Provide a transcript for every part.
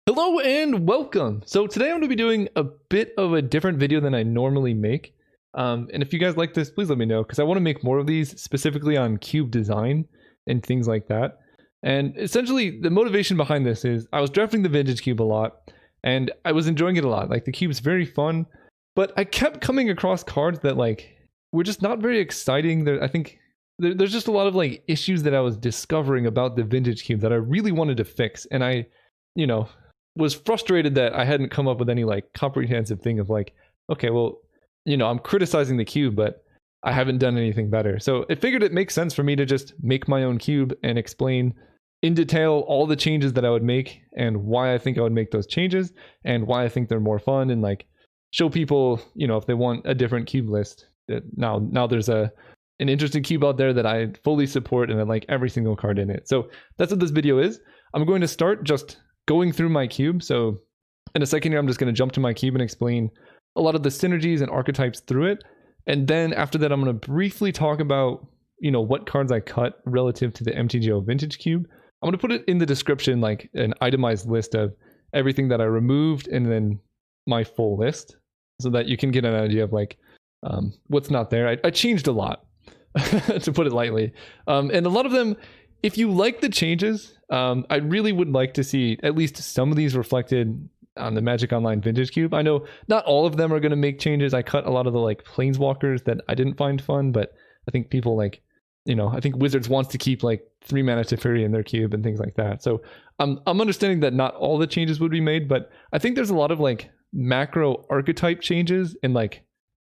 Hello and welcome. So today I'm going to be doing a bit of a different video than I normally make. And if you guys like this, please let me know because I want to make more of these specifically on cube design and things like that. And essentially the motivation behind this is I was drafting the vintage cube a lot and I was enjoying it a lot. Like the cube's very fun, but I kept coming across cards that were just not very exciting. I think there's just a lot of issues that I was discovering about the vintage cube that I really wanted to fix. And I, was frustrated that I hadn't come up with any comprehensive thing of okay, well, I'm criticizing the cube, but I haven't done anything better. So I figured it makes sense for me to just make my own cube and explain in detail all the changes that I would make and why I think I would make those changes and why I think they're more fun and show people, if they want a different cube list. That now there's an interesting cube out there that I fully support and I like every single card in it. So that's what this video is. I'm going to start just going through my cube. So in a second here, I'm just going to jump to my cube and explain a lot of the synergies and archetypes through it. And then after that, I'm going to briefly talk about, what cards I cut relative to the MTGO vintage cube. I'm going to put it in the description, like an itemized list of everything that I removed and then my full list so that you can get an idea of what's not there. I changed a lot to put it lightly. And a lot of them, if you like the changes, I really would like to see at least some of these reflected on the Magic Online Vintage Cube. I know not all of them are going to make changes. I cut a lot of the Planeswalkers that I didn't find fun, but I think people I think Wizards wants to keep 3 mana Teferi in their cube and things like that. So I'm understanding that not all the changes would be made, but I think there's a lot of macro archetype changes and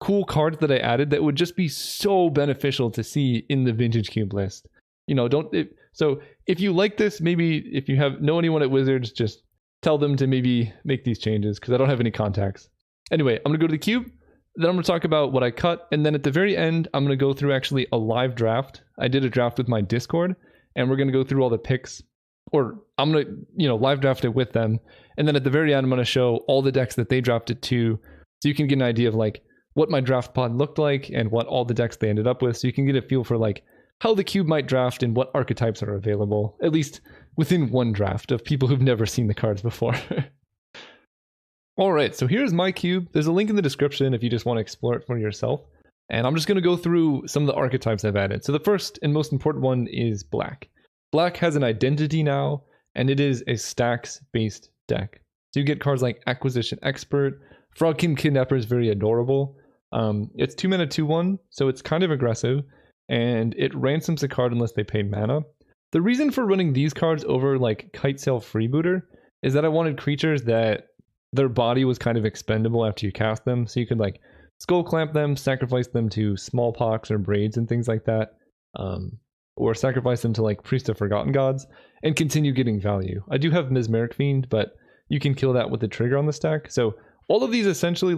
cool cards that I added that would just be so beneficial to see in the Vintage Cube list. So if you like this, maybe if you know anyone at Wizards, just tell them to maybe make these changes because I don't have any contacts. Anyway, I'm going to go to the cube, then I'm going to talk about what I cut, and then at the very end, I'm going to go through actually a live draft. I did a draft with my Discord, and we're going to go through all the picks, or I'm going to, live draft it with them, and then at the very end, I'm going to show all the decks that they drafted to, so you can get an idea of what my draft pod looked like and what all the decks they ended up with, so you can get a feel for how the cube might draft and what archetypes are available, at least within one draft of people who've never seen the cards before. All right, so here's my cube. There's a link in the description if you just want to explore it for yourself. And I'm just going to go through some of the archetypes I've added. So the first and most important one is black. Black has an identity now, and it is a stacks-based deck. So you get cards like Acquisition Expert. Frogkin Kidnapper is very adorable. It's 2 mana 2/1, so it's kind of aggressive. And it ransoms a card unless they pay mana. The reason for running these cards over Kitesail Freebooter is that I wanted creatures that their body was kind of expendable after you cast them. So you could Skull Clamp them, sacrifice them to Smallpox or Braids and things like that. Or sacrifice them to Priest of Forgotten Gods and continue getting value. I do have Mesmeric Fiend, but you can kill that with the trigger on the stack. So all of these essentially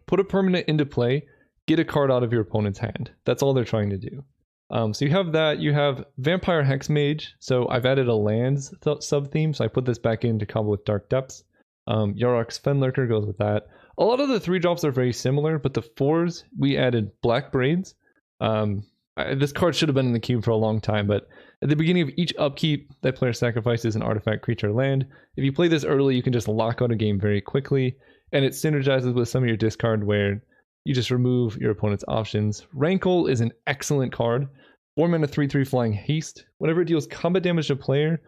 put a permanent into play, get a card out of your opponent's hand. That's all they're trying to do. So you have that. You have Vampire Hexmage. So I've added a lands sub-theme, so I put this back in to combo with Dark Depths. Yarok's Fenlurker goes with that. A lot of the 3-drops are very similar, but the 4s, we added Black Braids. This card should have been in the cube for a long time, but at the beginning of each upkeep, that player sacrifices an artifact, creature, land. If you play this early, you can just lock out a game very quickly, and it synergizes with some of your discard where you just remove your opponent's options. Rankle is an excellent card. 4 mana 3/3 flying haste. Whenever it deals combat damage to a player,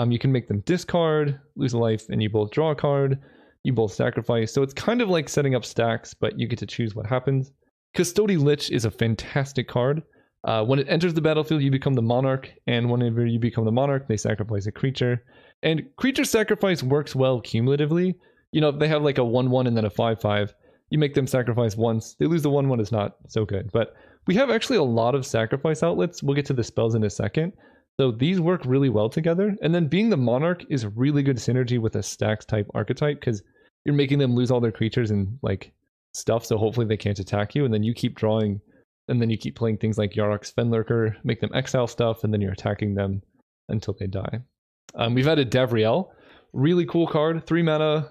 you can make them discard, lose a life, and you both draw a card. You both sacrifice. So it's kind of like setting up stacks, but you get to choose what happens. Custody Lich is a fantastic card. When it enters the battlefield, you become the monarch, and whenever you become the monarch, they sacrifice a creature. And creature sacrifice works well cumulatively. If they have a 1/1 and then a 5/5, you make them sacrifice once. They lose the 1/1 is not so good. But we have actually a lot of sacrifice outlets. We'll get to the spells in a second. So these work really well together. And then being the monarch is really good synergy with a stacks type archetype because you're making them lose all their creatures and stuff. So hopefully they can't attack you. And then you keep drawing. And then you keep playing things like Yarok's Fenlurker, make them exile stuff, and then you're attacking them until they die. We've added Davriel. Really cool card. 3 mana.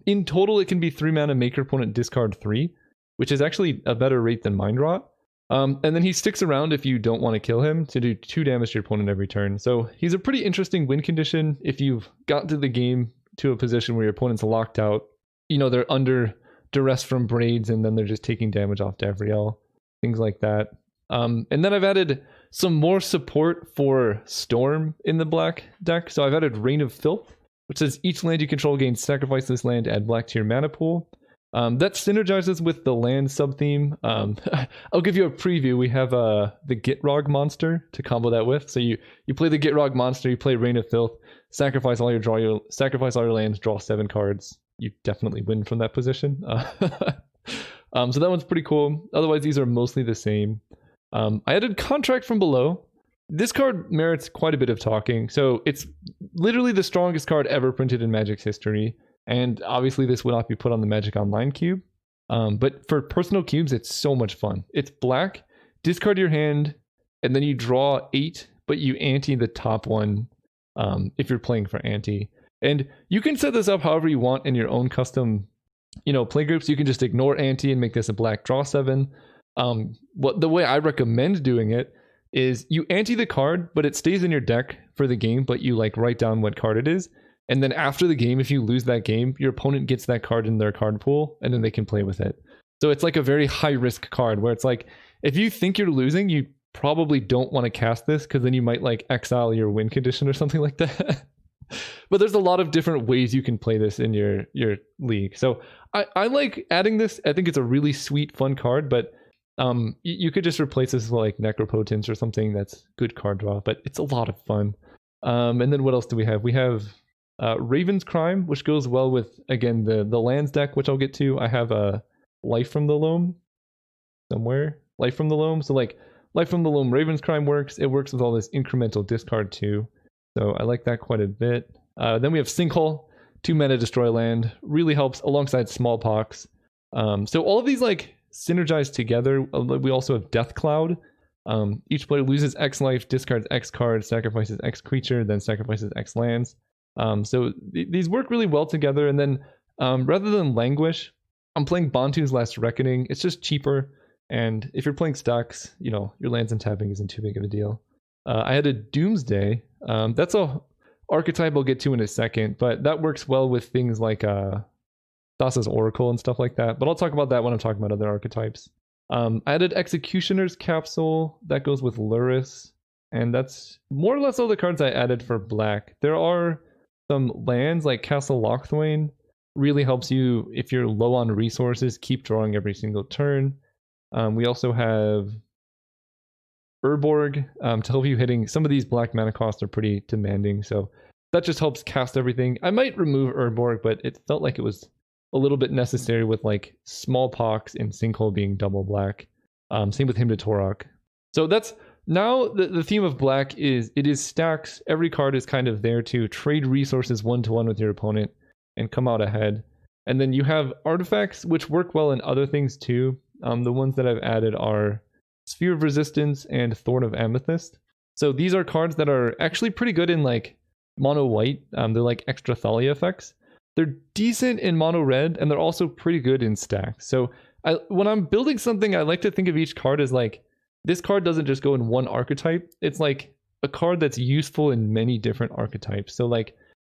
In total, it can be 3 mana, make your opponent discard 3, which is actually a better rate than Mind Rot. And then he sticks around if you don't want to kill him to do 2 damage to your opponent every turn. So he's a pretty interesting win condition if you've got to the game to a position where your opponent's locked out. You know, they're under duress from braids, and then they're just taking damage off Davriel, things like that. And then I've added some more support for Storm in the black deck. So I've added Reign of Filth, which says each land you control gains sacrifice this land, add black to your mana pool. That synergizes with the land sub-theme. I'll give you a preview. We have the Gitrog monster to combo that with. So you play the Gitrog monster, you play Reign of Filth, sacrifice all your lands, draw 7 cards. You definitely win from that position. So that one's pretty cool. Otherwise, these are mostly the same. I added Contract from Below. This card merits quite a bit of talking. So it's literally the strongest card ever printed in Magic's history. And obviously this would not be put on the Magic Online cube. But for personal cubes, it's so much fun. It's black, discard your hand, and then you draw 8, but you ante the top one if you're playing for ante. And you can set this up however you want in your own custom, play groups. You can just ignore ante and make this a black draw 7. The way I recommend doing it is you ante the card, but it stays in your deck for the game, but you write down what card it is. And then after the game, if you lose that game, your opponent gets that card in their card pool, and then they can play with it. So it's like a very high risk card where it's like, if you think you're losing, you probably don't want to cast this because then you might exile your win condition or something like that. But there's a lot of different ways you can play this in your league. So I like adding this. I think it's a really sweet, fun card, but you could just replace this with Necropotence or something that's good card draw, but it's a lot of fun. And then what else do we have? We have Raven's Crime, which goes well with, again, the lands deck, which I'll get to. I have a Life from the Loam somewhere. Life from the Loam. So Life from the Loam, Raven's Crime works. It works with all this incremental discard too. So I like that quite a bit. Then we have Sinkhole, 2 mana destroy land. Really helps alongside Smallpox. So all of these synergize together. We also have Death Cloud. Each player loses X life, discards X cards, sacrifices X creature, then sacrifices X lands. So these work really well together. And then rather than Languish, I'm playing Bantu's Last Reckoning. It's just cheaper. And if you're playing stacks, your lands and tapping isn't too big of a deal. I had a Doomsday. That's a archetype I'll get to in a second, but that works well with things like Thassa's Oracle and stuff like that. But I'll talk about that when I'm talking about other archetypes. I added Executioner's Capsule. That goes with Lurrus. And that's more or less all the cards I added for black. There are some lands like Castle Lochthwain. Really helps you if you're low on resources, keep drawing every single turn. We also have Urborg to help you hitting. Some of these black mana costs are pretty demanding, so that just helps cast everything. I might remove Urborg, but it felt like it was a little bit necessary with Smallpox and Sinkhole being double black. Same with Hymn to Torok. So that's now the theme of black is stacks. Every card is kind of there to trade resources 1-to-1 with your opponent and come out ahead. And then you have artifacts, which work well in other things too. The ones that I've added are Sphere of Resistance and Thorn of Amethyst. So these are cards that are actually pretty good in mono white. They're extra Thalia effects. They're decent in mono red, and they're also pretty good in stacks. So when I'm building something, I like to think of each card as this card doesn't just go in one archetype. It's a card that's useful in many different archetypes. So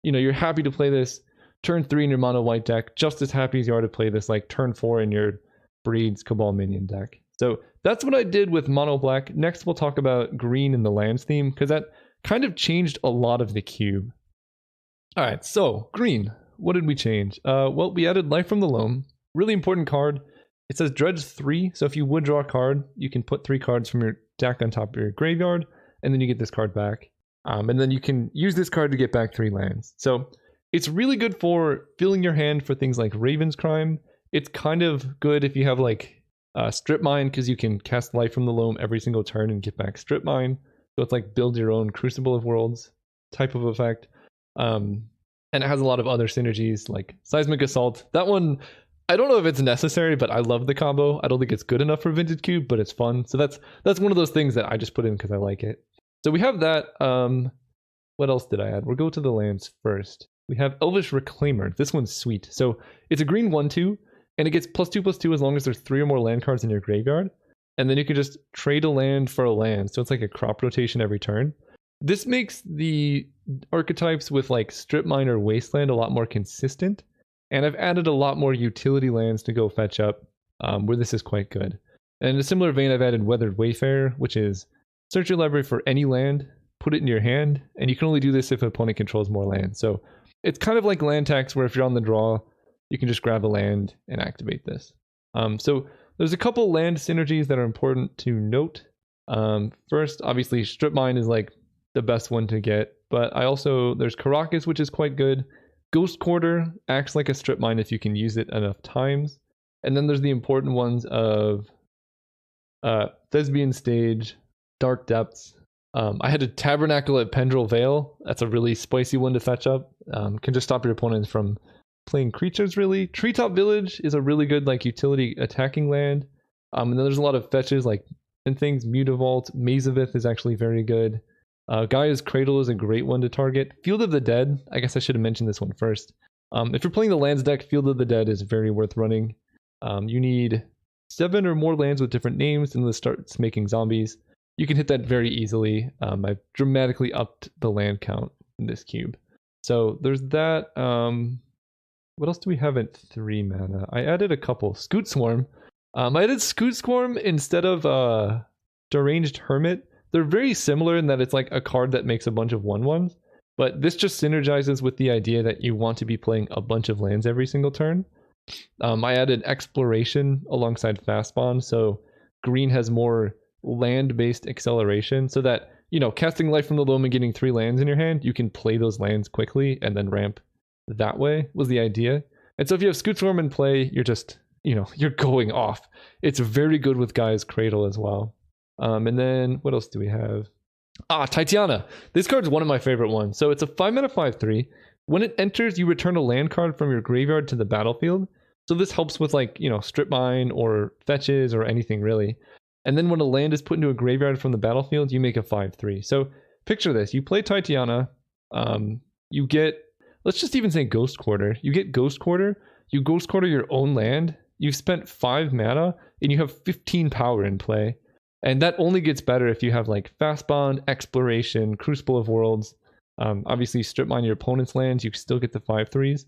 you're happy to play this turn 3 in your mono white deck, just as happy as you are to play this turn 4 in your Breeds Cabal minion deck. So that's what I did with mono black. Next we'll talk about green in the lands theme, because that kind of changed a lot of the cube. All right, so green. What did we change? Well, we added Life from the Loam. Really important card. It says dredge 3, so if you would draw a card, you can put 3 cards from your deck on top of your graveyard, and then you get this card back. And then you can use this card to get back 3 lands. So it's really good for filling your hand for things like Raven's Crime. It's kind of good if you have Strip Mine, because you can cast Life from the Loam every single turn and get back Strip Mine. So it's build your own Crucible of Worlds type of effect. And it has a lot of other synergies like Seismic Assault. That one, I don't know if it's necessary, but I love the combo. I don't think it's good enough for Vintage Cube, but it's fun. So that's one of those things that I just put in because I like it. So we have that. What else did I add? We'll go to the lands first. We have Elvish Reclaimer. This one's sweet. So it's a green 1/2. And it gets +2/+2 as long as there's 3 or more land cards in your graveyard. And then you can just trade a land for a land. So it's like a crop rotation every turn. This makes the archetypes with like Strip Mine or Wasteland a lot more consistent, and I've added a lot more utility lands to go fetch up, where this is quite good. And in a similar vein, I've added Weathered Wayfarer, which is search your library for any land, put it in your hand, and you can only do this if an opponent controls more land. So it's kind of like land tax, where if you're on the draw, you can just grab a land and activate this. So there's a couple land synergies that are important to note. First, obviously, Strip Mine is like the best one to get, but there's Karakas, which is quite good. Ghost Quarter acts like a Strip Mine if you can use it enough times. And then there's the important ones of Thespian Stage, Dark Depths. I had a Tabernacle at Pendrell Vale. That's a really spicy one to fetch up. Can just stop your opponents from playing creatures, really. Treetop Village is a really good like utility attacking land. And then there's a lot of fetches like and things. Mutavault, Mazavith is actually very good. Gaia's Cradle is a great one to target. Field of the Dead, I guess I should have mentioned this one first. If you're playing the lands deck, Field of the Dead is very worth running. You need 7 or more lands with different names, and this starts making zombies. You can hit that very easily. I've dramatically upped the land count in this cube. So there's that. What else do we have at 3 mana? I added a couple. Scoot Swarm. I added Scoot Swarm instead of Deranged Hermit. They're very similar in that it's like a card that makes a bunch of 1/1s, but this just synergizes with the idea that you want to be playing a bunch of lands every single turn. I added Exploration alongside Fast Spawn, so green has more land-based acceleration, so that, you know, casting Life from the Loam and getting 3 lands in your hand, you can play those lands quickly and then ramp that way, was the idea. And so if you have Scoot Swarm in play, you're just, you know, you're going off. It's very good with Gaia's Cradle as well. And then what else do we have? Titania. This card's one of my favorite ones. So it's a 5-mana 5/3. When it enters, you return a land card from your graveyard to the battlefield. So this helps with like, you know, Strip Mine or fetches or anything really. And then when a land is put into a graveyard from the battlefield, you make a 5/3. So picture this. You play Titania. You get, let's just even say Ghost Quarter. You get Ghost Quarter. You Ghost Quarter your own land. You've spent 5 mana and you have 15 power in play. And that only gets better if you have like Fast Bond, Exploration, Crucible of Worlds. Obviously, Strip Mine your opponent's lands, you still get the 5/3s.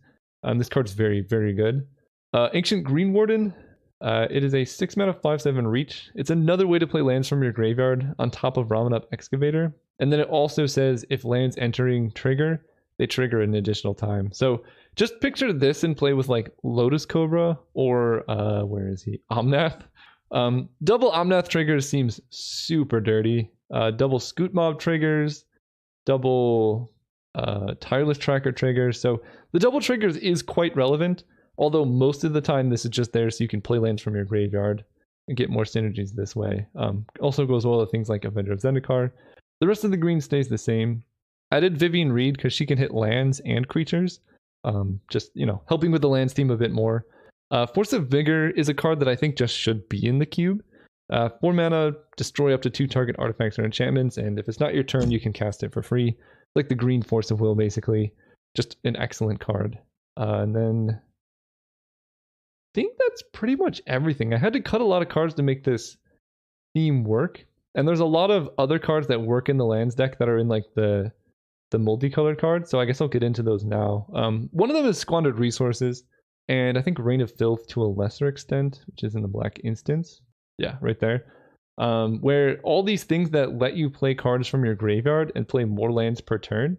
This card's very, very good. Ancient Green Warden. It is a 6-mana 5/7 reach. It's another way to play lands from your graveyard on top of Ramunap Excavator. And then it also says if lands entering trigger, they trigger an additional time. So just picture this in play with like Lotus Cobra or where is he? Omnath. Double Omnath triggers seems super dirty. Double Scoot Mob triggers, double Tireless Tracker triggers. So the double triggers is quite relevant, although most of the time this is just there so you can play lands from your graveyard and get more synergies this way. Also goes well with things like Avenger of Zendikar. The rest of the green stays the same. I did Vivian Reed because she can hit lands and creatures. Just, you know, helping with the lands theme a bit more. Force of Vigor is a card that I think just should be in the cube. 4 mana, destroy up to 2 target artifacts or enchantments, and if it's not your turn, you can cast it for free. Like the green Force of Will, basically. Just an excellent card. And then I think that's pretty much everything. I had to cut a lot of cards to make this theme work. And there's a lot of other cards that work in the lands deck that are in like the multicolored cards, so I guess I'll get into those now. One of them is Squandered Resources. And I think Reign of Filth to a lesser extent, which is in the black instance. Yeah, right there. Where all these things that let you play cards from your graveyard and play more lands per turn,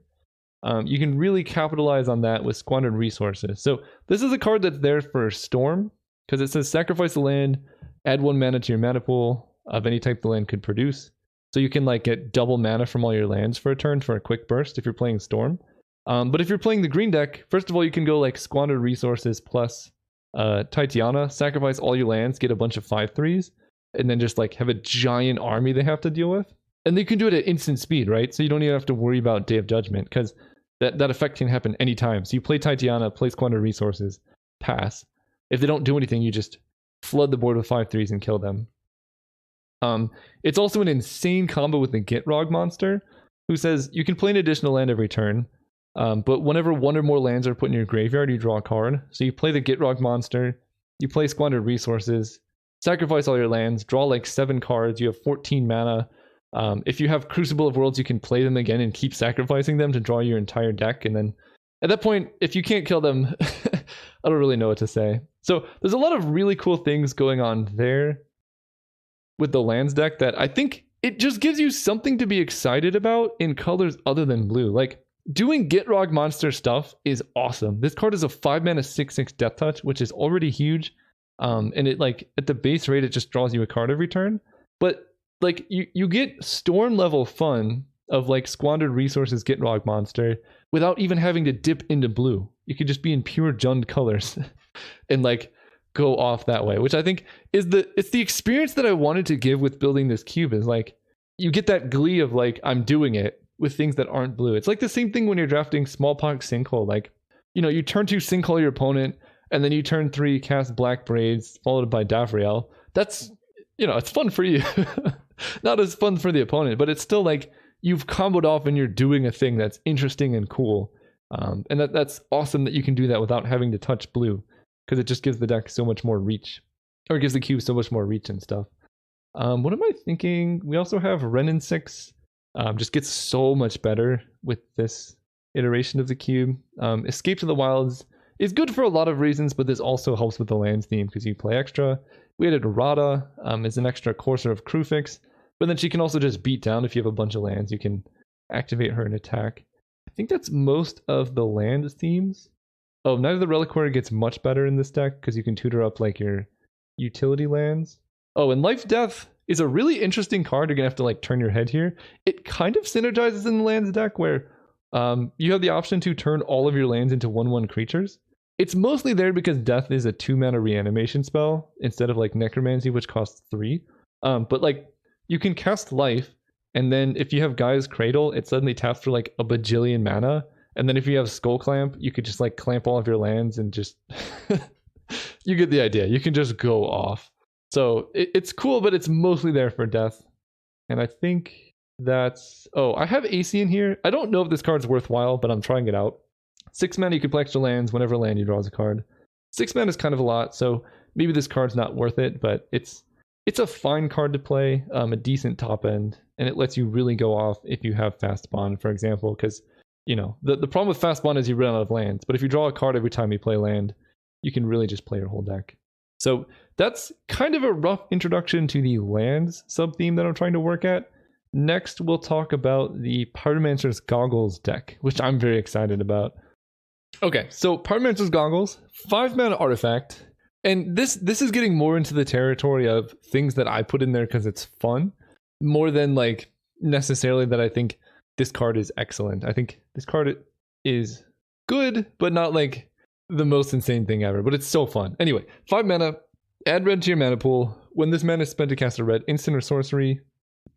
you can really capitalize on that with Squandered Resources. So this is a card that's there for Storm, because it says sacrifice a land, add 1 mana to your mana pool of any type the land could produce. So you can like get double mana from all your lands for a turn for a quick burst if you're playing Storm. But if you're playing the green deck, first of all, you can go like Squandered Resources plus Titania, sacrifice all your lands, get a bunch of 5/3s, and then just like have a giant army they have to deal with. And you can do it at instant speed, right? So you don't even have to worry about Day of Judgment, because that effect can happen anytime. So you play Titania, play Squandered Resources, pass. If they don't do anything, you just flood the board with 5/3s and kill them. It's also an insane combo with the Gitrog monster, who says you can play an additional land every turn. But whenever 1 or more lands are put in your graveyard, you draw a card. So you play the Gitrog monster, you play Squandered Resources, sacrifice all your lands, draw like 7 cards, you have 14 mana. If you have Crucible of Worlds, you can play them again and keep sacrificing them to draw your entire deck. And then at that point, if you can't kill them, I don't really know what to say. So there's a lot of really cool things going on there with the lands deck that I think it just gives you something to be excited about in colors other than blue. Like, doing Gitrog monster stuff is awesome. This card is a 5-mana 6/6 Death Touch, which is already huge. And it, like, at the base rate, it just draws you a card every turn. But like, you get Storm level fun of like Squandered Resources Gitrog monster without even having to dip into blue. You could just be in pure Jund colors and like go off that way, which I think is it's the experience that I wanted to give with building this cube. Is like, you get that glee of like, I'm doing it with things that aren't blue. It's like the same thing when you're drafting Smallpox Sinkhole. Like, you know, you turn 2 Sinkhole your opponent, and then you turn 3 cast Black Braids, followed by Davriel. That's, you know, it's fun for you. Not as fun for the opponent, but it's still like you've comboed off and you're doing a thing that's interesting and cool. And that's awesome that you can do that without having to touch blue, because it just gives the deck so much more reach, or it gives the cube so much more reach and stuff. What am I thinking? We also have Renin 6. Just gets so much better with this iteration of the cube. Escape to the Wilds is good for a lot of reasons, but this also helps with the lands theme because you play extra. We added Rada as an extra Courser of Krufix, but then she can also just beat down if you have a bunch of lands. You can activate her and attack. I think that's most of the land themes. Oh, Night of the Reliquary gets much better in this deck because you can tutor up like your utility lands. Oh, and Life Death is a really interesting card. You're gonna have to like turn your head here. It kind of synergizes in the lands deck where you have the option to turn all of your lands into 1/1 creatures. It's mostly there because Death is a 2-mana reanimation spell instead of like Necromancy, which costs 3. But like, you can cast Life, and then if you have Gaia's Cradle, it suddenly taps for like a bajillion mana. And then if you have Skull Clamp, you could just like clamp all of your lands and just you get the idea. You can just go off. So it's cool, but it's mostly there for Death. And I think that's... Oh, I have AC in here. I don't know if this card's worthwhile, but I'm trying it out. 6 mana, you can play extra lands. Whenever land, you draws a card. 6 mana is kind of a lot, so maybe this card's not worth it, but it's a fine card to play, a decent top end, and it lets you really go off if you have Fast Spawn, for example, because, you know, the problem with Fast Spawn is you run out of lands, but if you draw a card every time you play land, you can really just play your whole deck. So that's kind of a rough introduction to the lands sub-theme that I'm trying to work at. Next, we'll talk about the Pyromancer's Goggles deck, which I'm very excited about. Okay, so Pyromancer's Goggles, 5-mana artifact, and this is getting more into the territory of things that I put in there because it's fun, more than like necessarily that I think this card is excellent. I think this card is good, but not like the most insane thing ever, but it's so fun. Anyway, 5 mana, add red to your mana pool. When this mana is spent to cast a red instant or sorcery,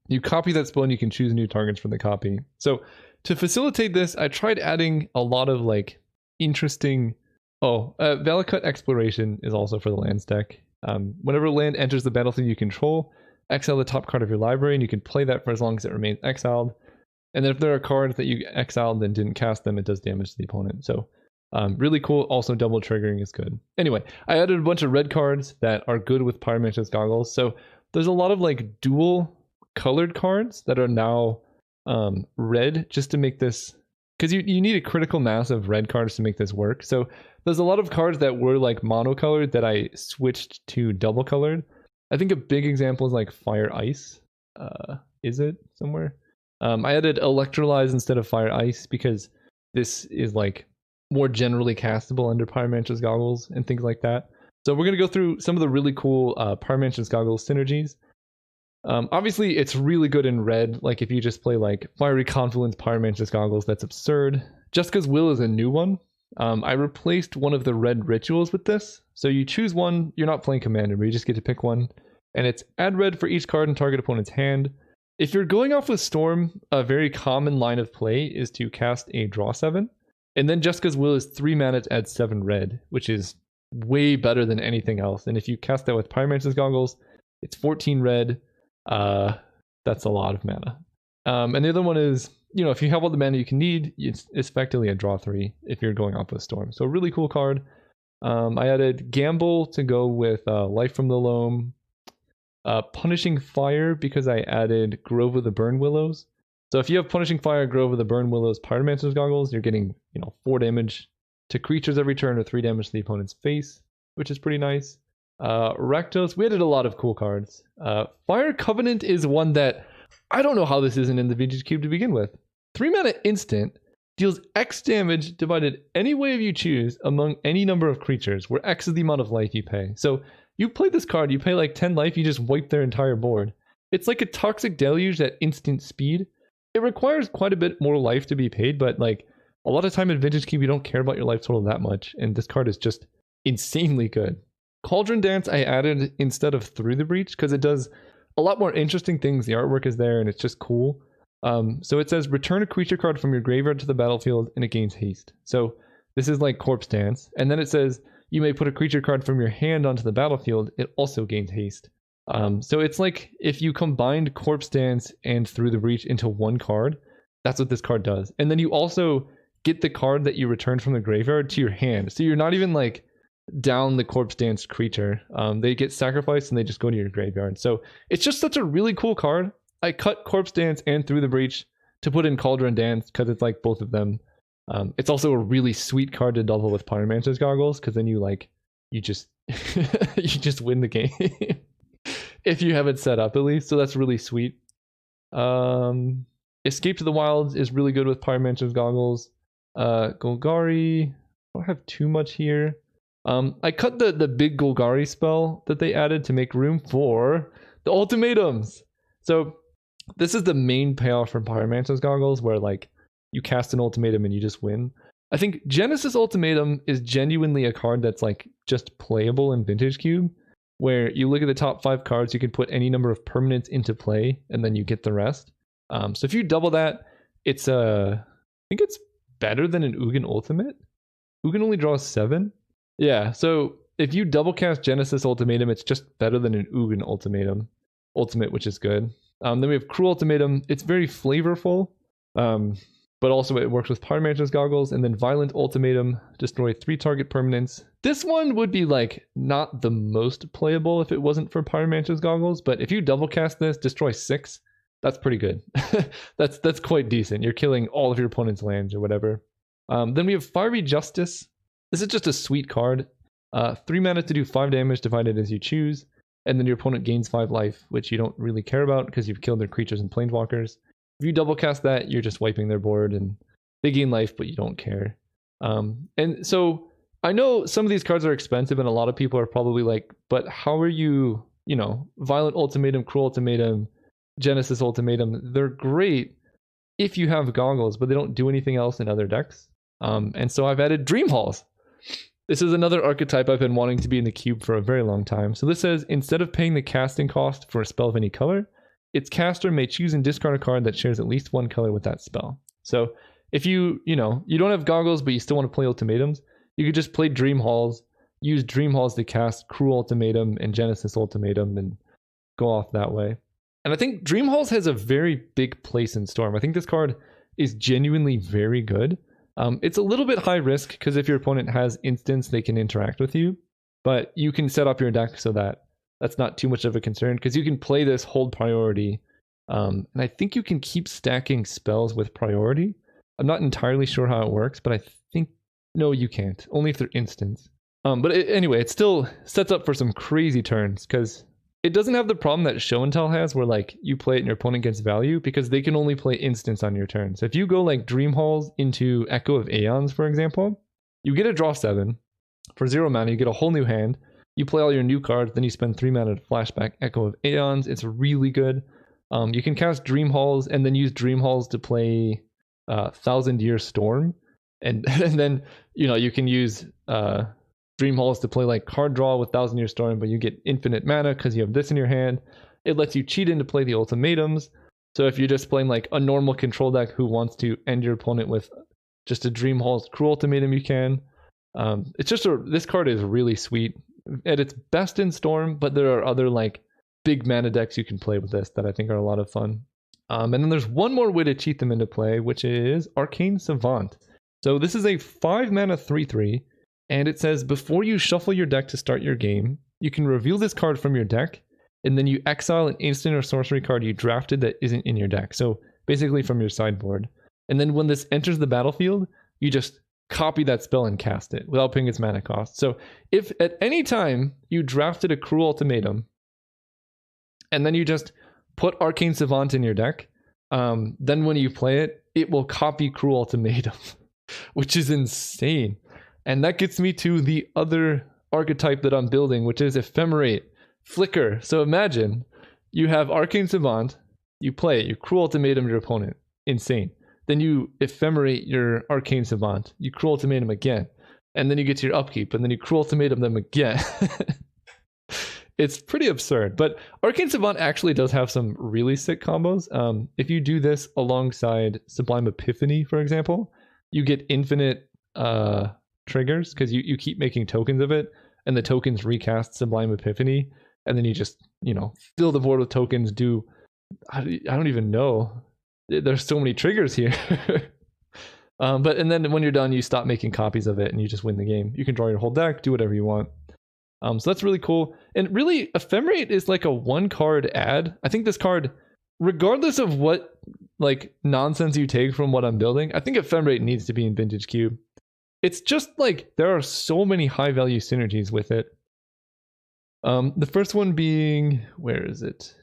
you copy that spell and you can choose new targets from the copy. So to facilitate this, I tried adding a lot of like interesting... Valakut Exploration is also for the lands deck. Whenever land enters the battlefield you control, exile the top card of your library, and you can play that for as long as it remains exiled. And then if there are cards that you exiled and didn't cast them, it does damage to the opponent. So really cool. Also, double triggering is good. Anyway, I added a bunch of red cards that are good with Pyromancer's Goggles. So there's a lot of like dual colored cards that are now red, just to make this... Because you need a critical mass of red cards to make this work. So there's a lot of cards that were like monocolored that I switched to double colored. I think a big example is like Fire Ice. Is it somewhere? I added Electrolyze instead of Fire Ice because this is like more generally castable under Pyromancer's Goggles and things like that. So we're going to go through some of the really cool Pyromancer's Goggles synergies. Obviously, it's really good in red. Like if you just play like Fiery Confluence, Pyromancer's Goggles, that's absurd. Jessica's Will is a new one. I replaced one of the red rituals with this. So you choose one, you're not playing Commander, but you just get to pick one. And it's add red for each card in target opponent's hand. If you're going off with Storm, a very common line of play is to cast a draw 7. And then Jessica's Will is 3 mana to add 7 red, which is way better than anything else. And if you cast that with Pyromancer's Goggles, it's 14 red. That's a lot of mana. And the other one is, you know, if you have all the mana you can need, it's effectively a draw 3 if you're going off with Storm. So a really cool card. I added Gamble to go with Life from the Loam. Punishing Fire because I added Grove of the Burn Willows. So if you have Punishing Fire, Grove of the Burn Willows, Pyromancer's Goggles, you're getting 4 damage to creatures every turn or 3 damage to the opponent's face, which is pretty nice. Rakdos, we added a lot of cool cards. Fire Covenant is one that I don't know how this isn't in the Vintage Cube to begin with. 3 mana instant, deals X damage divided any way you choose among any number of creatures, where X is the amount of life you pay. So you play this card, you pay like 10 life, you just wipe their entire board. It's like a Toxic Deluge at instant speed. It requires quite a bit more life to be paid, but like a lot of time in Vintage Cube, you don't care about your life total that much, and this card is just insanely good. Cauldron Dance I added instead of Through the Breach because it does a lot more interesting things. The artwork is there and it's just cool. So it says return a creature card from your graveyard to the battlefield and it gains haste. So this is like Corpse Dance. And then it says you may put a creature card from your hand onto the battlefield. It also gains haste. So it's like if you combined Corpse Dance and Through the Breach into one card, that's what this card does. And then you also get the card that you returned from the graveyard to your hand. So you're not even like down the Corpse Dance creature. They get sacrificed and they just go to your graveyard. So it's just such a really cool card. I cut Corpse Dance and Through the Breach to put in Cauldron Dance because it's like both of them. It's also a really sweet card to double with Pyromancer's Goggles because then you just you just win the game if you have it set up at least. So that's really sweet. Escape to the Wilds is really good with Pyromancer's Goggles. Golgari, I don't have too much here. I cut the big Golgari spell that they added to make room for the ultimatums. So this is the main payoff from Pyromancer's Goggles, where like you cast an ultimatum and you just win. I think Genesis Ultimatum is genuinely a card that's like just playable in Vintage Cube, where you look at the top 5 cards, you can put any number of permanents into play, and then you get the rest. So if you double that, it's I think it's better than an Ugin Ultimate. Ugin only draws 7. Yeah, so if you double cast Genesis Ultimatum, it's just better than an Ugin Ultimate, which is good. Then we have Cruel Ultimatum. It's very flavorful, but also it works with Pyromancer's Goggles. And then Violent Ultimatum, destroy 3 target permanents. This one would be like not the most playable if it wasn't for Pyromancer's Goggles, but if you double cast this, destroy 6, that's pretty good. that's quite decent. You're killing all of your opponent's lands or whatever. Then we have Fiery Justice. This is just a sweet card. 3 mana to do 5 damage divided as you choose. And then your opponent gains 5 life, which you don't really care about because you've killed their creatures and planeswalkers. If you double cast that, you're just wiping their board and they gain life, but you don't care. And so I know some of these cards are expensive and a lot of people are probably like, but how are you, Violent Ultimatum, Cruel Ultimatum, Genesis Ultimatum, they're great if you have Goggles, but they don't do anything else in other decks. And so I've added Dream Halls. This is another archetype I've been wanting to be in the cube for a very long time. So this says, instead of paying the casting cost for a spell of any color, its caster may choose and discard a card that shares at least 1 color with that spell. So if you don't have Goggles, but you still want to play ultimatums, you could just play Dream Halls, use Dream Halls to cast Cruel Ultimatum and Genesis Ultimatum and go off that way. And I think Dream Halls has a very big place in Storm. I think this card is genuinely very good. It's a little bit high risk because if your opponent has instants, they can interact with you, but you can set up your deck so that that's not too much of a concern because you can play this hold priority. And I think you can keep stacking spells with priority. I'm not entirely sure how it works, but I think, no, you can't. Only if they're instants. Anyway, it still sets up for some crazy turns because it doesn't have the problem that Show and Tell has where like you play it and your opponent gets value because they can only play instants on your turn. So if you go like Dream Halls into Echo of Aeons, for example, you get a draw 7. For 0 mana, you get a whole new hand. You play all your new cards, then you spend 3 mana to flashback Echo of Aeons. It's really good. You can cast Dream Halls and then use Dream Halls to play 1,000 Year Storm. And then, you can use Dream Halls to play like card draw with 1,000 Year Storm, but you get infinite mana because you have this in your hand. It lets you cheat in to play the ultimatums. So if you're just playing like a normal control deck who wants to end your opponent with just a Dream Halls Cruel Ultimatum, you can. It's just this card is really sweet. At its best in Storm, but there are other like big mana decks you can play with this that I think are a lot of fun. And then there's one more way to cheat them into play, which is Arcane Savant. So this is a 5 mana 3/3. And it says, before you shuffle your deck to start your game, you can reveal this card from your deck and then you exile an instant or sorcery card you drafted that isn't in your deck. So basically from your sideboard. And then when this enters the battlefield, you just copy that spell and cast it without paying its mana cost. So if at any time you drafted a Cruel Ultimatum, and then you just put Arcane Savant in your deck, then when you play it, it will copy Cruel Ultimatum, which is insane. And that gets me to the other archetype that I'm building, which is Ephemerate, Flicker. So imagine you have Arcane Savant, you play it, you Cruel Ultimatum your opponent, insane. Then you Ephemerate your Arcane Savant, you Cruel Ultimatum again, and then you get to your upkeep, and then you Cruel Ultimatum them again. It's pretty absurd, but Arcane Savant actually does have some really sick combos. If you do this alongside Sublime Epiphany, for example, you get infinite triggers because you keep making tokens of it, and the tokens recast Sublime Epiphany, and then you just, fill the board with tokens, I don't even know. There's so many triggers here. And then when you're done, you stop making copies of it and you just win the game. You can draw your whole deck, do whatever you want. So that's really cool. And really, Ephemerate is like a 1-card ad. I think this card, regardless of what nonsense you take from what I'm building, I think Ephemerate needs to be in Vintage Cube. It's just there are so many high value synergies with it. The first one being, where is it?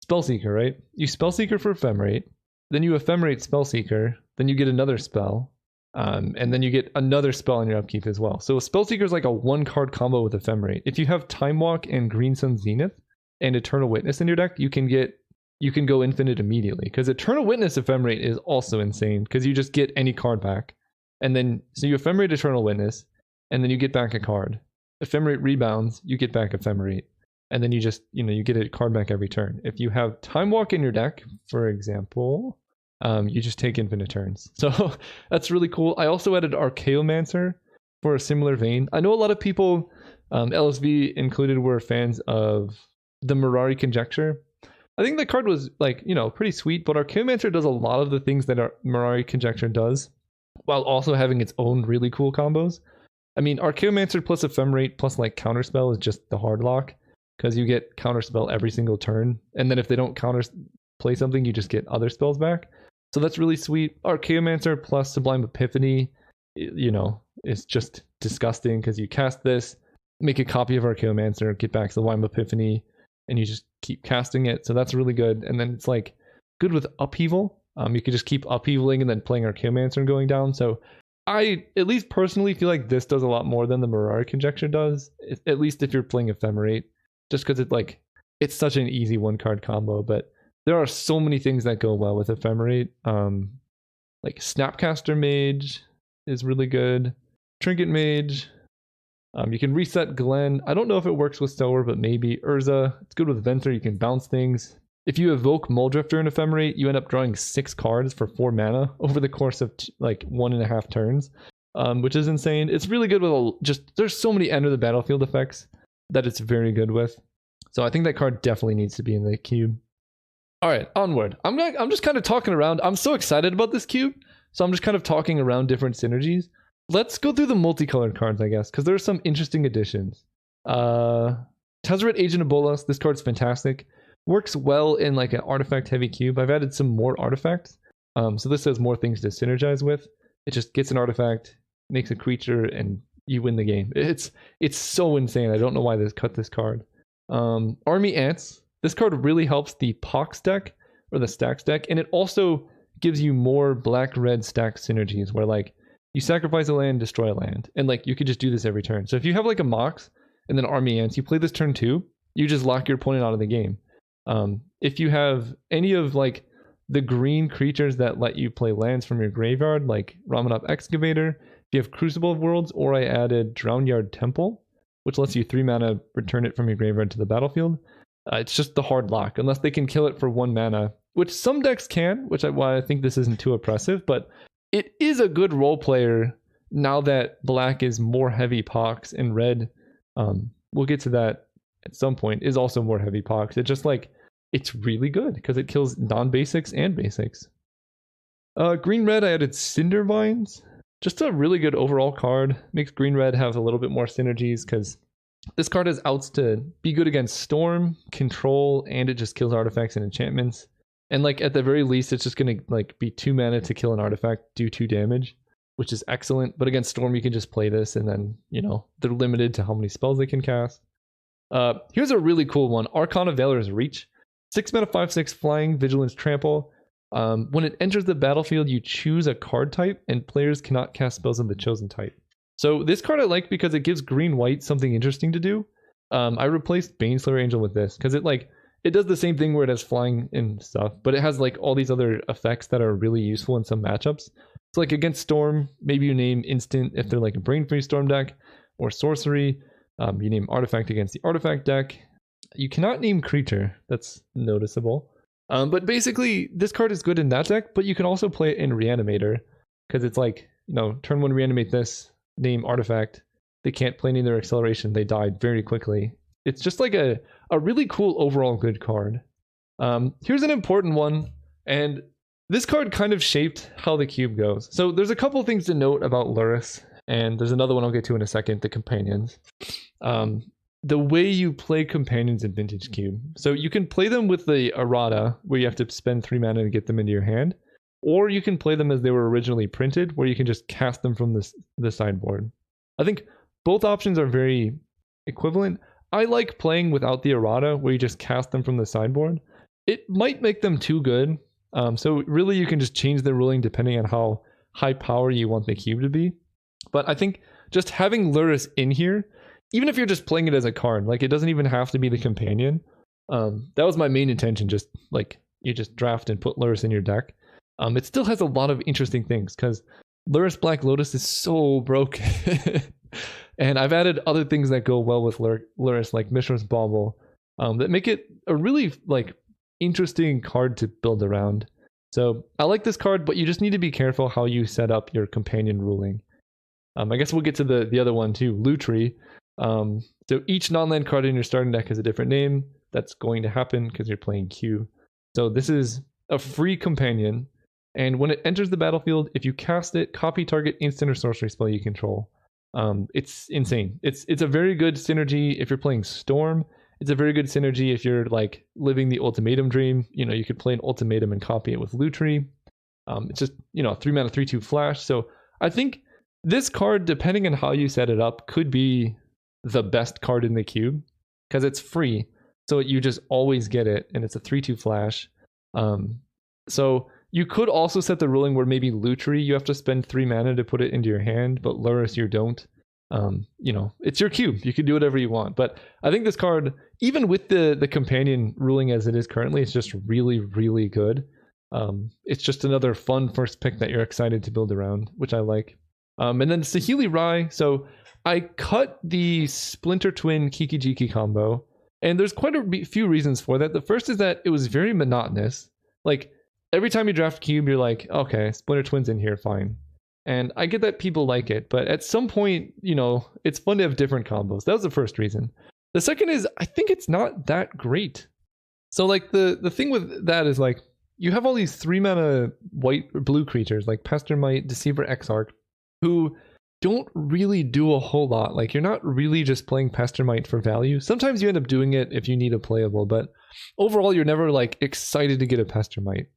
Spellseeker, right? You Spellseeker for Ephemerate, then you Ephemerate Spellseeker, then you get another spell, and then you get another spell on your upkeep as well. So a Spellseeker is like a 1-card combo with Ephemerate. If you have Time Walk and Green Sun Zenith and Eternal Witness in your deck, you can go infinite immediately, because Eternal Witness Ephemerate is also insane because you just get any card back. And then, so you Ephemerate Eternal Witness, and then you get back a card. Ephemerate rebounds, you get back Ephemerate. And then you just, you get a card back every turn. If you have Time Walk in your deck, for example, you just take infinite turns. So that's really cool. I also added Archaeomancer for a similar vein. I know a lot of people, LSV included, were fans of the Mirari Conjecture. I think the card was pretty sweet, but Archaeomancer does a lot of the things that our Mirari Conjecture does, while also having its own really cool combos. I mean, Archaeomancer plus Ephemerate plus Counterspell is just the hard lock, because you get Counterspell every single turn, and then if they don't play something, you just get other spells back. So that's really sweet. Archaeomancer plus Sublime Epiphany, is just disgusting, because you cast this, make a copy of Archaeomancer, get back Sublime Epiphany, and you just keep casting it. So that's really good. And then it's good with Upheaval. You could just keep upheavaling and then playing Archaeomancer and going down. So I, at least personally, feel like this does a lot more than the Mirari Conjecture does, at least if you're playing Ephemerate, just because it's such an easy 1-card combo. But there are so many things that go well with Ephemerate. Snapcaster Mage is really good. Trinket Mage. You can reset Glenn. I don't know if it works with Sower, but maybe. Urza. It's good with Venter. You can bounce things. If you evoke Muldrifter in Ephemerate, you end up drawing 6 cards for 4 mana over the course of 1.5 turns, which is insane. It's really good with there's so many enter the battlefield effects that it's very good with. So I think that card definitely needs to be in the cube. All right, onward. I'm just kind of talking around. I'm so excited about this cube, so I'm just kind of talking around different synergies. Let's go through the multicolored cards, I guess, because there are some interesting additions. Tezzeret, Agent of Bolas. This card's fantastic. Works well in an artifact-heavy cube. I've added some more artifacts, so this has more things to synergize with. It just gets an artifact, makes a creature, and you win the game. It's so insane. I don't know why they cut this card. Army Ants. This card really helps the Pox deck, or the Stacks deck, and it also gives you more black-red stack synergies, where you sacrifice a land, destroy a land, and you could just do this every turn. So if you have a Mox and then Army Ants, you play this turn 2, you just lock your opponent out of the game. If you have any of the green creatures that let you play lands from your graveyard, like Ramunap Excavator, if you have Crucible of Worlds, or I added Drownyard Temple, which lets you 3 mana return it from your graveyard to the battlefield. It's just the hard lock, unless they can kill it for 1 mana, which some decks can, why I think this isn't too oppressive, but it is a good role player now that black is more heavy Pox and red, we'll get to that at some point, is also more heavy Pox. It's just it's really good because it kills non-basics and basics. Green-red, I added Cindervines. Just a really good overall card. Makes green-red have a little bit more synergies because This card has outs to be good against Storm, Control, and it just kills artifacts and enchantments. And like at the very least, it's just gonna like be 2 mana to kill an artifact, do 2 damage, which is excellent. But against Storm, you can just play this, and then they're limited to how many spells they can cast. Here's a really cool one: Archon of Valor's Reach, 6 mana, 5/6 flying, vigilance, trample. When it enters the battlefield, you choose a card type, and players cannot cast spells of the chosen type. So this card I like because it gives green-white something interesting to do. I replaced Baneslayer Angel with this because it does the same thing where it has flying and stuff, but it has like all these other effects that are really useful in some matchups. So like against Storm, maybe you name instant if they're like a Brain Freeze Storm deck, or sorcery. You name artifact against the artifact deck. You cannot name creature. That's noticeable. But basically, this card is good in that deck, but you can also play it in Reanimator because it's like, turn 1 reanimate this, name artifact. They can't play any of their acceleration. They died very quickly. It's just like a really cool overall good card. Here's an important one, and this card kind of shaped how the cube goes. So there's a couple things to note about Lurrus, and there's another one I'll get to in a second, the companions. The way you play companions in Vintage Cube. So you can play them with the errata, where you have to spend 3 mana to get them into your hand, or you can play them as they were originally printed, where you can just cast them from the sideboard. I think both options are very equivalent. I like playing without the errata, where you just cast them from the sideboard. It might make them too good, so really you can just change the ruling depending on how high power you want the cube to be. But I think just having Lurrus in here, even if you're just playing it as a card, like it doesn't even have to be the companion. That was my main intention, just like you just draft and put Lurrus in your deck. It still has a lot of interesting things because Lurrus Black Lotus is so broken. And I've added other things that go well with Lurrus, like Mishra's Bauble, that make it a really like interesting card to build around. So I like this card, but you just need to be careful how you set up your companion ruling. I guess we'll get to the other one too, Lutri. So each non-land card in your starting deck has a different name. That's going to happen because you're playing Q. So this is a free companion, and when it enters the battlefield, if you cast it, copy target instant or sorcery spell you control. It's insane. It's a very good synergy if you're playing Storm. It's a very good synergy if you're like living the Ultimatum dream. You could play an Ultimatum and copy it with Lutri. It's just 3 mana 3/2 flash. So I think this card, depending on how you set it up, could be the best card in the cube because it's free, so you just always get it, and it's a 3/2 flash. So you could also set the ruling where maybe Lutri you have to spend 3 mana to put it into your hand, but Lurrus you don't. It's your cube, you can do whatever you want. But I think this card, even with the companion ruling as it is currently, it's just really, really good. It's just another fun first pick that you're excited to build around, which I like. And then Saheeli Rai. So I cut the Splinter Twin Kiki-Jiki combo, and there's quite a few reasons for that. The first is that it was very monotonous. Like, every time you draft cube, you're like, okay, Splinter Twin's in here, fine. And I get that people like it, but at some point, it's fun to have different combos. That was the first reason. The second is, I think it's not that great. So, like, the thing with that is, like, you have all these 3 mana white or blue creatures, like Pestermite, Deceiver, Exarch, who don't really do a whole lot. Like, you're not really just playing Pestermite for value. Sometimes you end up doing it if you need a playable, but overall you're never like excited to get a Pestermite.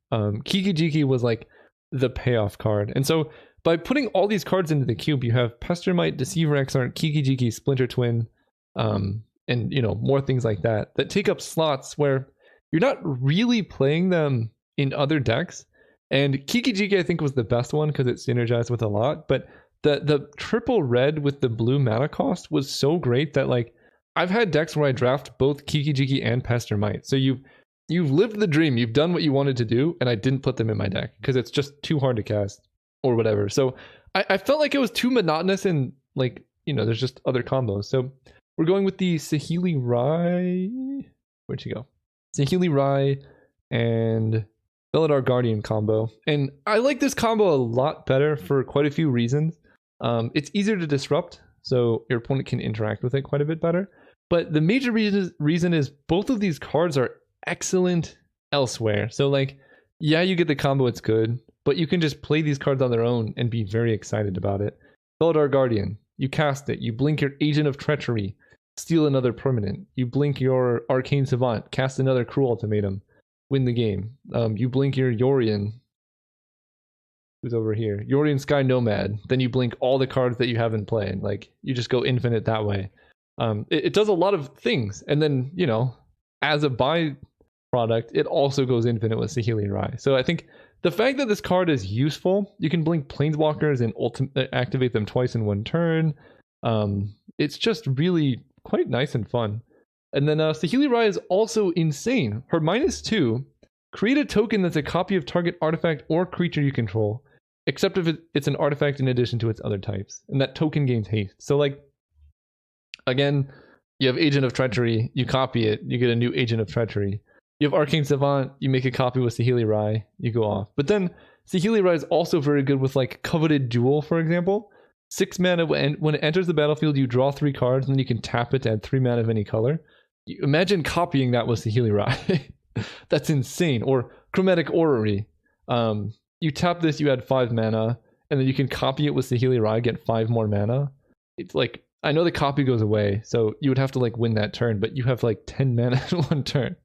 Kiki-Jiki was like the payoff card. And so by putting all these cards into the cube, you have Pestermite, Deceiver, Exarch, Kiki-Jiki, Splinter Twin, and more things like that take up slots where you're not really playing them in other decks. And Kiki-Jiki I think was the best one because it synergized with a lot, but the triple red with the blue mana cost was so great that like I've had decks where I draft both Kiki-Jiki and Pestermite. So you've lived the dream, you've done what you wanted to do, and I didn't put them in my deck because it's just too hard to cast or whatever. So I felt like it was too monotonous, and like there's just other combos. So we're going with the Saheeli Rai. Where'd she go? Saheeli Rai and Felidar Guardian combo, and I like this combo a lot better for quite a few reasons. It's easier to disrupt, so your opponent can interact with it quite a bit better. But the major reason is both of these cards are excellent elsewhere. So like, yeah, you get the combo, it's good, but you can just play these cards on their own and be very excited about it. Felidar Guardian, you cast it, you blink your Agent of Treachery, steal another permanent. You blink your Arcane Savant, cast another Cruel Ultimatum, win the game. You blink your Yorion, who's over here, Yorion Sky Nomad, then you blink all the cards that you have in play, and like you just go infinite that way. It does a lot of things, and then as a byproduct, it also goes infinite with Saheeli Rai. So I think the fact that this card is useful, you can blink Planeswalkers and activate them twice in one turn. It's just really quite nice and fun. And then Saheeli Rai is also insane. Her -2, create a token that's a copy of target artifact or creature you control, except if it's an artifact in addition to its other types. And that token gains haste. So like, again, you have Agent of Treachery, you copy it, you get a new Agent of Treachery. You have Arcane Savant, you make a copy with Saheeli Rai, you go off. But then Saheeli Rai is also very good with like Coveted Jewel, for example. 6 mana, when it enters the battlefield, you draw 3 cards, and then you can tap it to add 3 mana of any color. Imagine copying that with Saheeli Rai. That's insane. Or Chromatic Orrery. You tap this, you add 5 mana, and then you can copy it with Saheeli Rai, get 5 more mana. It's like, I know the copy goes away, so you would have to like win that turn, but you have like 10 mana in one turn.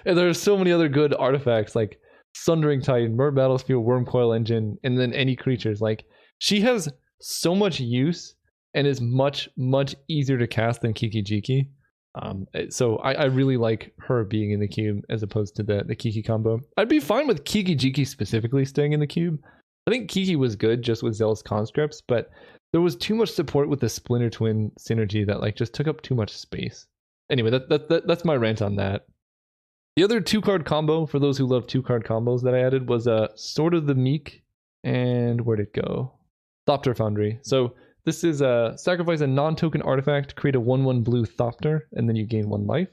And there are so many other good artifacts like Sundering Titan, Mer Battlefield, Wormcoil Engine, and then any creatures. Like, she has so much use and is much, much easier to cast than Kiki Jiki. So I really like her being in the cube as opposed to the Kiki combo. I'd be fine with Kiki Jiki specifically staying in the cube. I think Kiki was good just with Zealous Conscripts, but there was too much support with the Splinter Twin synergy that like just took up too much space. Anyway, that's my rant on that. The other 2-card combo, for those who love 2-card combos that I added, was Sword of the Meek, and where'd it go? Thopter Foundry. So this is sacrifice a non-token artifact, create a 1/1 blue Thopter, and then you gain 1 life.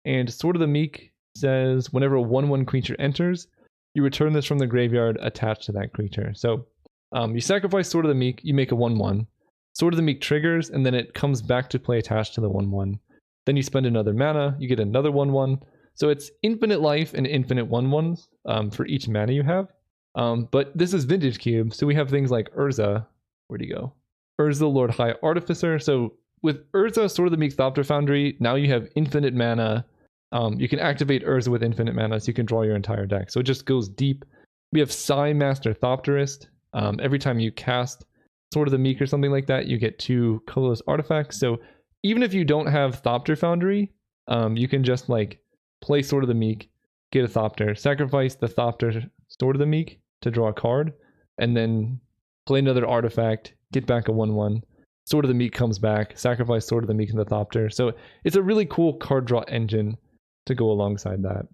And Sword of the Meek says whenever a 1/1 creature enters, you return this from the graveyard attached to that creature. So you sacrifice Sword of the Meek, you make a 1/1. Sword of the Meek triggers, and then it comes back to play attached to the 1/1. Then you spend another mana, you get another 1/1. So it's infinite life and infinite 1/1s for each mana you have. But this is Vintage Cube, so we have things like Urza. Where'd he go? Urza, Lord High Artificer. So with Urza, Sword of the Meek, Thopter Foundry, now you have infinite mana. You can activate Urza with infinite mana, so you can draw your entire deck. So it just goes deep. We have Sai Master Thopterist. Every time you cast Sword of the Meek or something like that, you get 2 colorless artifacts. So even if you don't have Thopter Foundry, you can just like play Sword of the Meek, get a Thopter, sacrifice the Thopter Sword of the Meek to draw a card, and then play another artifact, get back a 1/1. Sword of the Meek comes back, sacrifice Sword of the Meek and the Thopter. So it's a really cool card draw engine to go alongside that.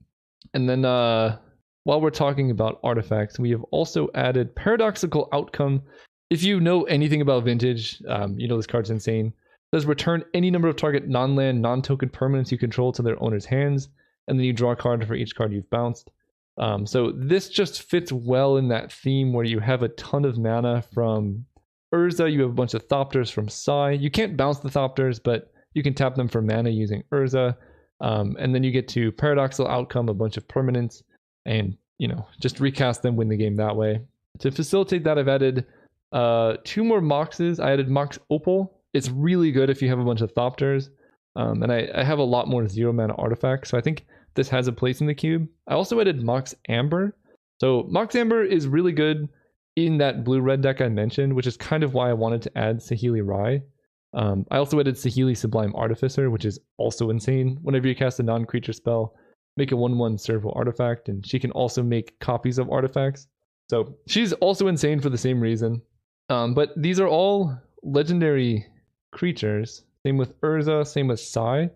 And then while we're talking about artifacts, we have also added Paradoxical Outcome. If you know anything about Vintage, you know this card's insane. It says return any number of target non-land, non-token permanents you control to their owner's hands, and then you draw a card for each card you've bounced. So this just fits well in that theme where you have a ton of mana from Urza, you have a bunch of Thopters from Sai. You can't bounce the Thopters, but you can tap them for mana using Urza. And then you get to Paradoxical Outcome, a bunch of permanents, and just recast them, win the game that way. To facilitate that, I've added 2 more Moxes. I added Mox Opal. It's really good if you have a bunch of Thopters. And I have a lot more 0 mana artifacts, so I think this has a place in the cube. I also added Mox Amber. So Mox Amber is really good in that blue-red deck I mentioned, which is kind of why I wanted to add Saheeli Rai. I also added Saheeli Sublime Artificer, which is also insane. Whenever you cast a non-creature spell, make a 1/1 servo artifact, and she can also make copies of artifacts. So she's also insane for the same reason. But these are all legendary creatures. Same with Urza, same with Sai,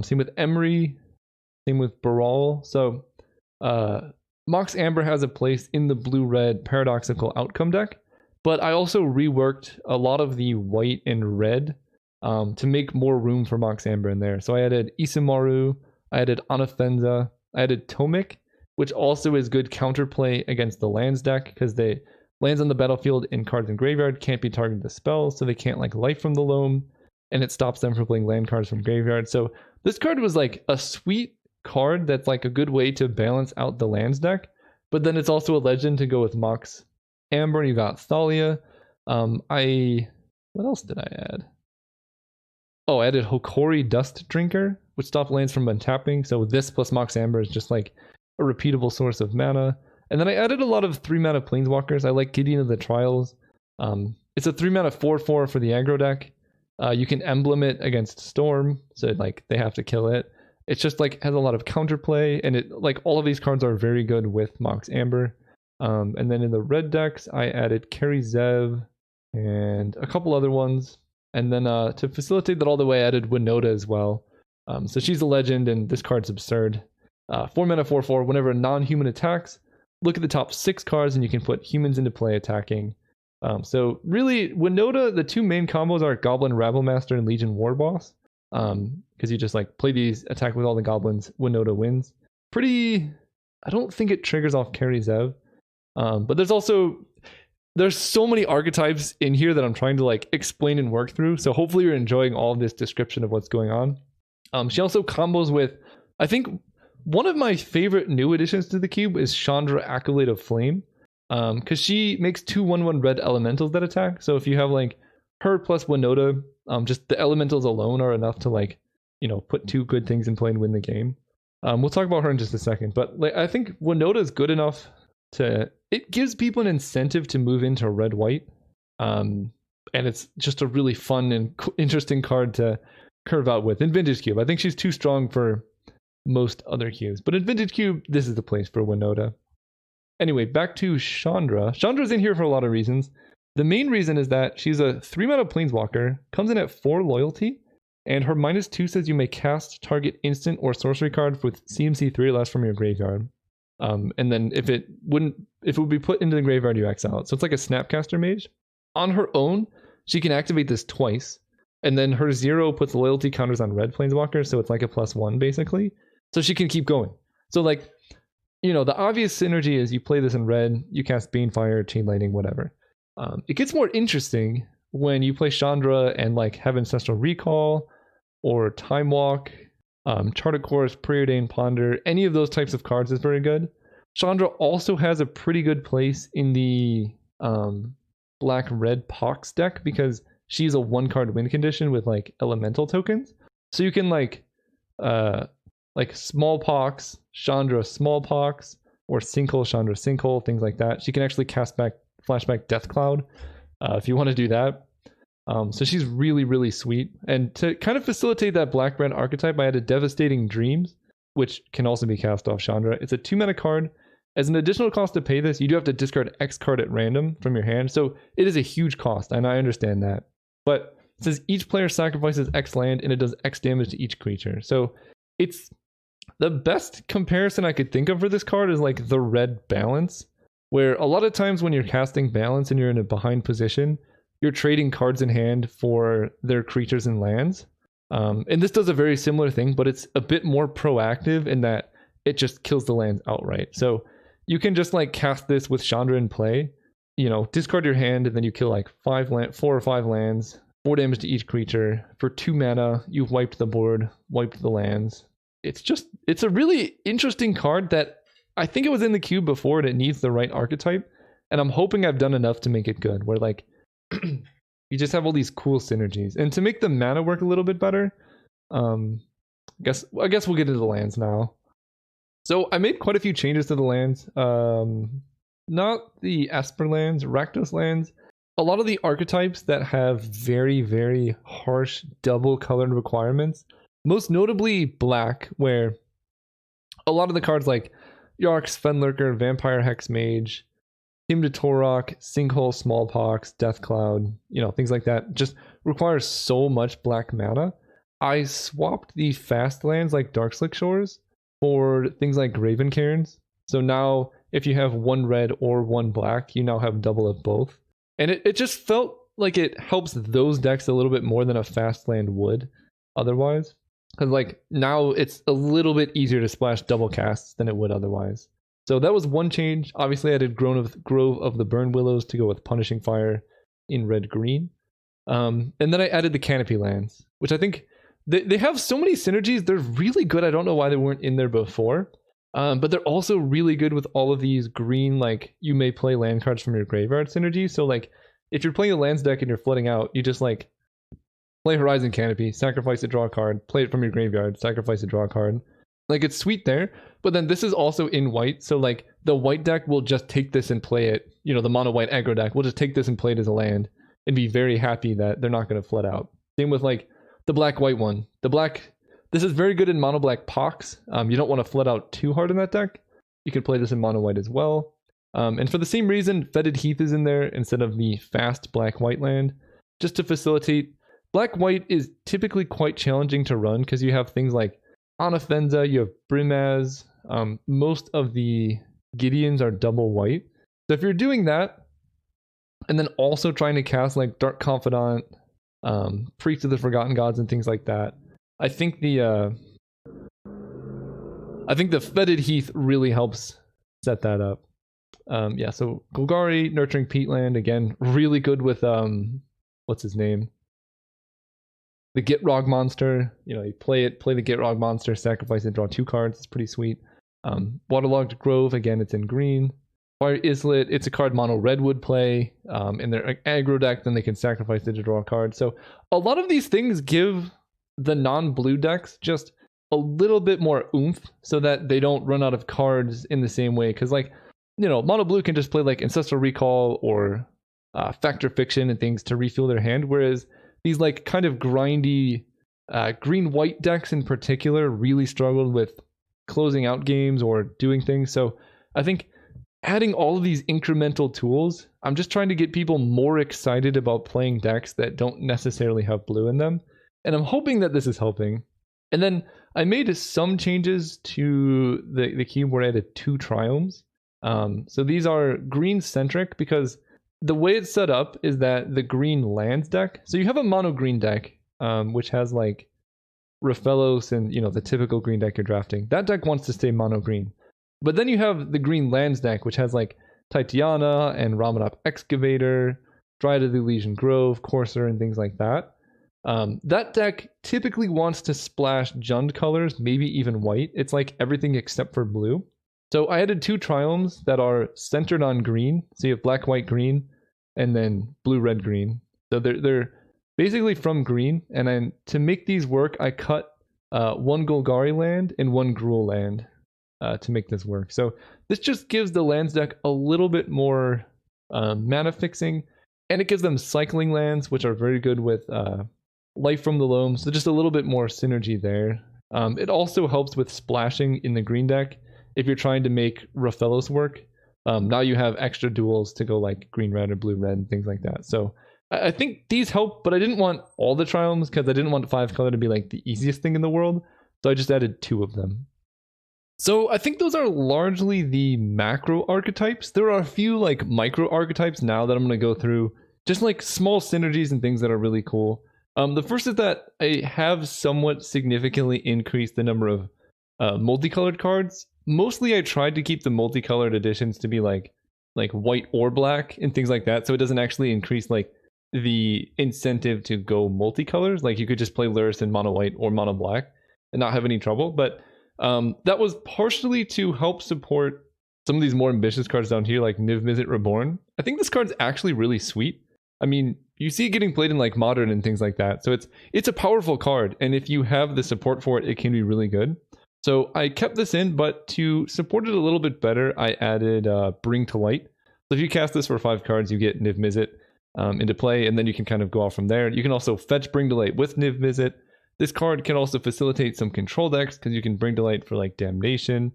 same with Emry, same with Baral. So Mox Amber has a place in the blue-red Paradoxical Outcome deck, but I also reworked a lot of the white and red to make more room for Mox Amber in there. So I added Isamaru, I added Anafenza, I added Tomik, which also is good counterplay against the lands deck, because they lands on the battlefield in cards in graveyard can't be targeted with spells, so they can't like Life from the Loam, and it stops them from playing land cards from graveyard. So this card was like a sweet card that's like a good way to balance out the lands deck, but then it's also a legend to go with Mox Amber. You got Thalia. What else did I add? Oh, I added Hokori Dust Drinker, which stops lands from untapping. So this plus Mox Amber is just like a repeatable source of mana. And then I added a lot of 3-mana Planeswalkers. I like Gideon of the Trials. It's a 3-mana 4/4 for the aggro deck. You can emblem it against Storm, so like they have to kill it. It's just like has a lot of counterplay, and it like all of these cards are very good with Mox Amber. And then in the red decks, I added Kari Zev and a couple other ones. And then to facilitate that all the way, I added Winota as well. So she's a legend, and this card's absurd. 4-mana 4/4. Whenever a non-human attacks, look at the top 6 cards, and you can put humans into play attacking. So really, Winota, the 2 main combos are Goblin Rabblemaster and Legion Warboss. Because you just like play these, attack with all the goblins, Winota wins. Pretty. I don't think it triggers off Kari Zev. But there's so many archetypes in here that I'm trying to like explain and work through. So hopefully you're enjoying all of this description of what's going on. She also combos with, I think one of my favorite new additions to the cube is Chandra, Acolyte of Flame. Because she makes 2/1/1 red elementals that attack. So if you have like her plus Winota, just the elementals alone are enough to like, put 2 good things in play and win the game. We'll talk about her in just a second, but like I think Winota is good enough it gives people an incentive to move into red-white. And it's just a really fun and interesting card to curve out with. In Vintage Cube, I think she's too strong for most other cubes, but in Vintage Cube, this is the place for Winota. Anyway, back to Chandra. Chandra's in here for a lot of reasons. The main reason is that she's a 3-mana Planeswalker, comes in at 4 loyalty, and her -2 says you may cast target instant or sorcery card with CMC 3 or less from your graveyard. And then if it would be put into the graveyard, you exile it. So it's like a Snapcaster Mage. On her own, she can activate this twice, and then her 0 puts loyalty counters on red Planeswalkers, so it's like a +1 basically. So she can keep going. So like, the obvious synergy is you play this in red, you cast Banefire, Chain Lightning, whatever. It gets more interesting when you play Chandra and like have Ancestral Recall or Time Walk. Charted Course, Preordained Ponder, any of those types of cards is very good. Chandra also has a pretty good place in the black-red Pox deck because she's a 1-card win condition with like elemental tokens. So you can like Smallpox, Chandra Smallpox, or Sinkhole, Chandra Sinkhole, things like that. She can actually flashback Death Cloud if you want to do that. So she's really, really sweet. And to kind of facilitate that black-red archetype, I added Devastating Dreams, which can also be cast off Chandra. It's a 2-mana card. As an additional cost to pay this, you do have to discard X card at random from your hand. So it is a huge cost, and I understand that. But it says each player sacrifices X land, and it does X damage to each creature. So it's the best comparison I could think of for this card is like the red Balance, where a lot of times when you're casting Balance and you're in a behind position, you're trading cards in hand for their creatures and lands. And this does a very similar thing, but it's a bit more proactive in that it just kills the lands outright. So you can just like cast this with Chandra in play, discard your hand, and then you kill like 4 or 5 lands, 4 damage to each creature. For 2 mana, you've wiped the board, wiped the lands. It's a really interesting card that I think it was in the cube before and it needs the right archetype. And I'm hoping I've done enough to make it good, where like, you just have all these cool synergies. And to make the mana work a little bit better, I guess we'll get into the lands now. So I made quite a few changes to the lands. Not the Esper lands, Rakdos lands. A lot of the archetypes that have very, very harsh double colored requirements. Most notably black, where a lot of the cards like Yarks, Fenlurker, Vampire Hexmage, Hymn to Torok, Sinkhole, Smallpox, Death Cloud, things like that, just requires so much black mana. I swapped the fast lands like Darkslick Shores for things like Graven Cairns. So now if you have 1 red or 1 black, you now have double of both. And it just felt like it helps those decks a little bit more than a fast land would otherwise. Because like now it's a little bit easier to splash double casts than it would otherwise. So that was one change. Obviously, I did Grove of the Burn Willows to go with Punishing Fire in red-green. And then I added the Canopy lands, which I think they have so many synergies. They're really good. I don't know why they weren't in there before. But they're also really good with all of these green, like, you may play land cards from your graveyard synergy. So, like, if you're playing a lands deck and you're flooding out, you just, like, play Horizon Canopy, sacrifice it, draw a card, play it from your graveyard, sacrifice it, draw a card. Like, it's sweet there, but then this is also in white, so like the white deck will just take this and play it, you know, the mono white aggro deck will just take this and play it as a land and be very happy that they're not going to flood out. Same with like the black white one. This is very good in mono black Pox. You don't want to flood out too hard in that deck. You can play this in mono white as well. And for the same reason, Fetid Heath is in there instead of the fast black white land, just to facilitate. Black white is typically quite challenging to run because you have things like Anafenza, you have Brimaz. Most of the Gideons are double white. So if you're doing that, and then also trying to cast like Dark Confidant, Priest of the Forgotten Gods, and things like that, I think the Fetid Heath really helps set that up. Yeah, so Golgari, Nurturing Peatland, again, really good with what's his name? The Gitrog monster. You know, you play the Gitrog monster, sacrifice it, draw 2 cards. It's pretty sweet. Waterlogged Grove, again, it's in green. Fire Islet, it's a card mono red would play. In their aggro deck, then they can sacrifice it to draw a card. So a lot of these things give the non-blue decks just a little bit more oomph so that they don't run out of cards in the same way. Because, like, you know, mono blue can just play like Ancestral Recall or Factor Fiction and things to refuel their hand, whereas these like kind of grindy green-white decks in particular really struggled with closing out games or doing things. So I think adding all of these incremental tools, I'm just trying to get people more excited about playing decks that don't necessarily have blue in them. And I'm hoping that this is helping. And then I made some changes to the cube where I added 2 triomes. So these are green centric because the way it's set up is that the green lands deck. So you have a mono green deck, which has like Raphelos and, you know, the typical green deck you're drafting. That deck wants to stay mono green. But then you have the green lands deck, which has like Titania and Ramunap Excavator, Dryad of the Elysian Grove, Courser, and things like that. That deck typically wants to splash Jund colors, maybe even white. It's like everything except for blue. So I added 2 triomes that are centered on green. So you have black, white, green, and then blue, red, green. So they're basically from green. And then to make these work, I cut 1 Golgari land and 1 Gruul land to make this work. So this just gives the lands deck a little bit more mana fixing, and it gives them cycling lands, which are very good with Life from the Loam. So just a little bit more synergy there. It also helps with splashing in the green deck. If you're trying to make Raphelos work, now you have extra duels to go like green-red or blue-red and things like that. So I think these help, but I didn't want all the triomes because I didn't want 5-color to be like the easiest thing in the world. So I just added 2 of them. So I think those are largely the macro archetypes. There are a few like micro archetypes now that I'm going to go through, just like small synergies and things that are really cool. The first is that I have somewhat significantly increased the number of multicolored cards. Mostly I tried to keep the multicolored editions to be like white or black and things like that, so it doesn't actually increase like the incentive to go multicolors. Like you could just play Lurrus in mono white or mono black and not have any trouble. But that was partially to help support some of these more ambitious cards down here, like Niv Mizzet Reborn. I think this card's actually really sweet. I mean, you see it getting played in like Modern and things like that, so it's a powerful card, and if you have the support for it, it can be really good. So I kept this in, but to support it a little bit better, I added Bring to Light. So if you cast this for 5 cards, you get Niv Mizzet into play, and then you can kind of go off from there. You can also fetch Bring to Light with Niv Mizzet. This card can also facilitate some control decks because you can Bring to Light for like Damnation.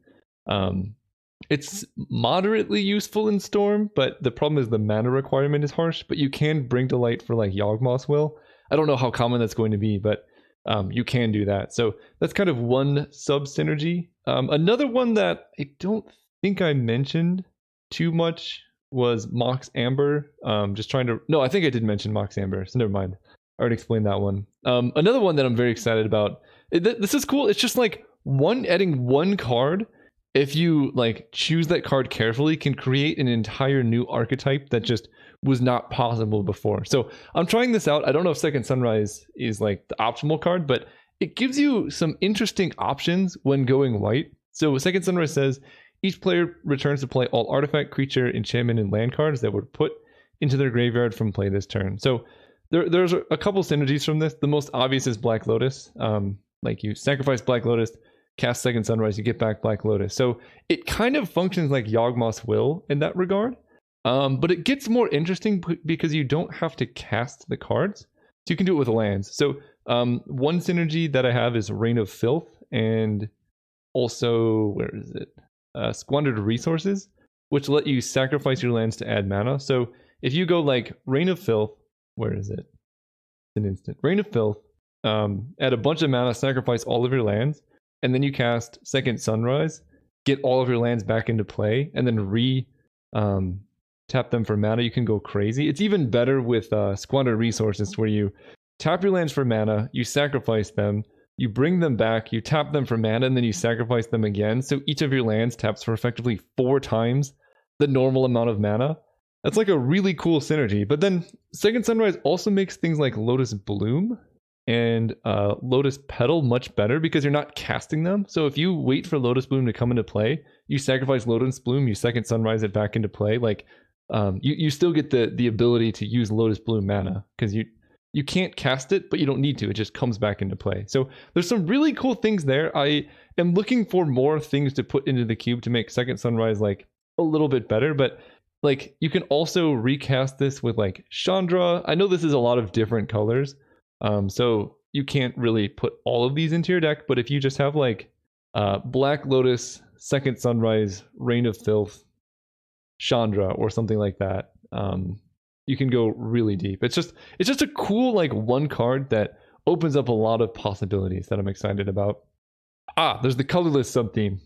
It's moderately useful in Storm, but the problem is the mana requirement is harsh, but you can Bring to Light for like Yawgmoth's Will. I don't know how common that's going to be, but you can do that. So that's kind of one sub synergy. Another one that I don't think I mentioned too much was Mox Amber. I think I did mention Mox Amber, so never mind. I already explained that one. Another one that I'm very excited about. This is cool. It's just like adding 1 card. If you like choose that card carefully, can create an entire new archetype that just was not possible before. So I'm trying this out. I don't know if Second Sunrise is like the optimal card, but it gives you some interesting options when going white. So Second Sunrise says each player returns to play all artifact, creature, enchantment, and land cards that were put into their graveyard from play this turn. So there's a couple synergies from this. The most obvious is Black Lotus. Like you sacrifice Black Lotus, cast Second Sunrise, you get back Black Lotus. So it kind of functions like Yawgmoth's Will in that regard. But it gets more interesting because you don't have to cast the cards. So you can do it with lands. So one synergy that I have is Reign of Filth, and also, where is it? Squandered Resources, which let you sacrifice your lands to add mana. So if you go like Reign of Filth, where is it? It's an instant. Reign of Filth, add a bunch of mana, sacrifice all of your lands, and then you cast Second Sunrise, get all of your lands back into play, and then tap them for mana. You can go crazy. It's even better with Squandered Resources, where you tap your lands for mana, you sacrifice them, you bring them back, you tap them for mana, and then you sacrifice them again. So each of your lands taps for effectively 4 times the normal amount of mana. That's like a really cool synergy. But then Second Sunrise also makes things like Lotus Bloom and Lotus Petal much better because you're not casting them. So if you wait for Lotus Bloom to come into play, you sacrifice Lotus Bloom, you Second Sunrise it back into play. Like you still get the ability to use Lotus Bloom mana because you can't cast it, but you don't need to. It just comes back into play. So there's some really cool things there. I am looking for more things to put into the cube to make Second Sunrise like a little bit better, but like you can also recast this with like Chandra. I know this is a lot of different colors, so you can't really put all of these into your deck, but if you just have like Black Lotus, Second Sunrise, Reign of Filth, Chandra, or something like that, you can go really deep. It's just a cool like one card that opens up a lot of possibilities that I'm excited about. There's the colorless sub-theme.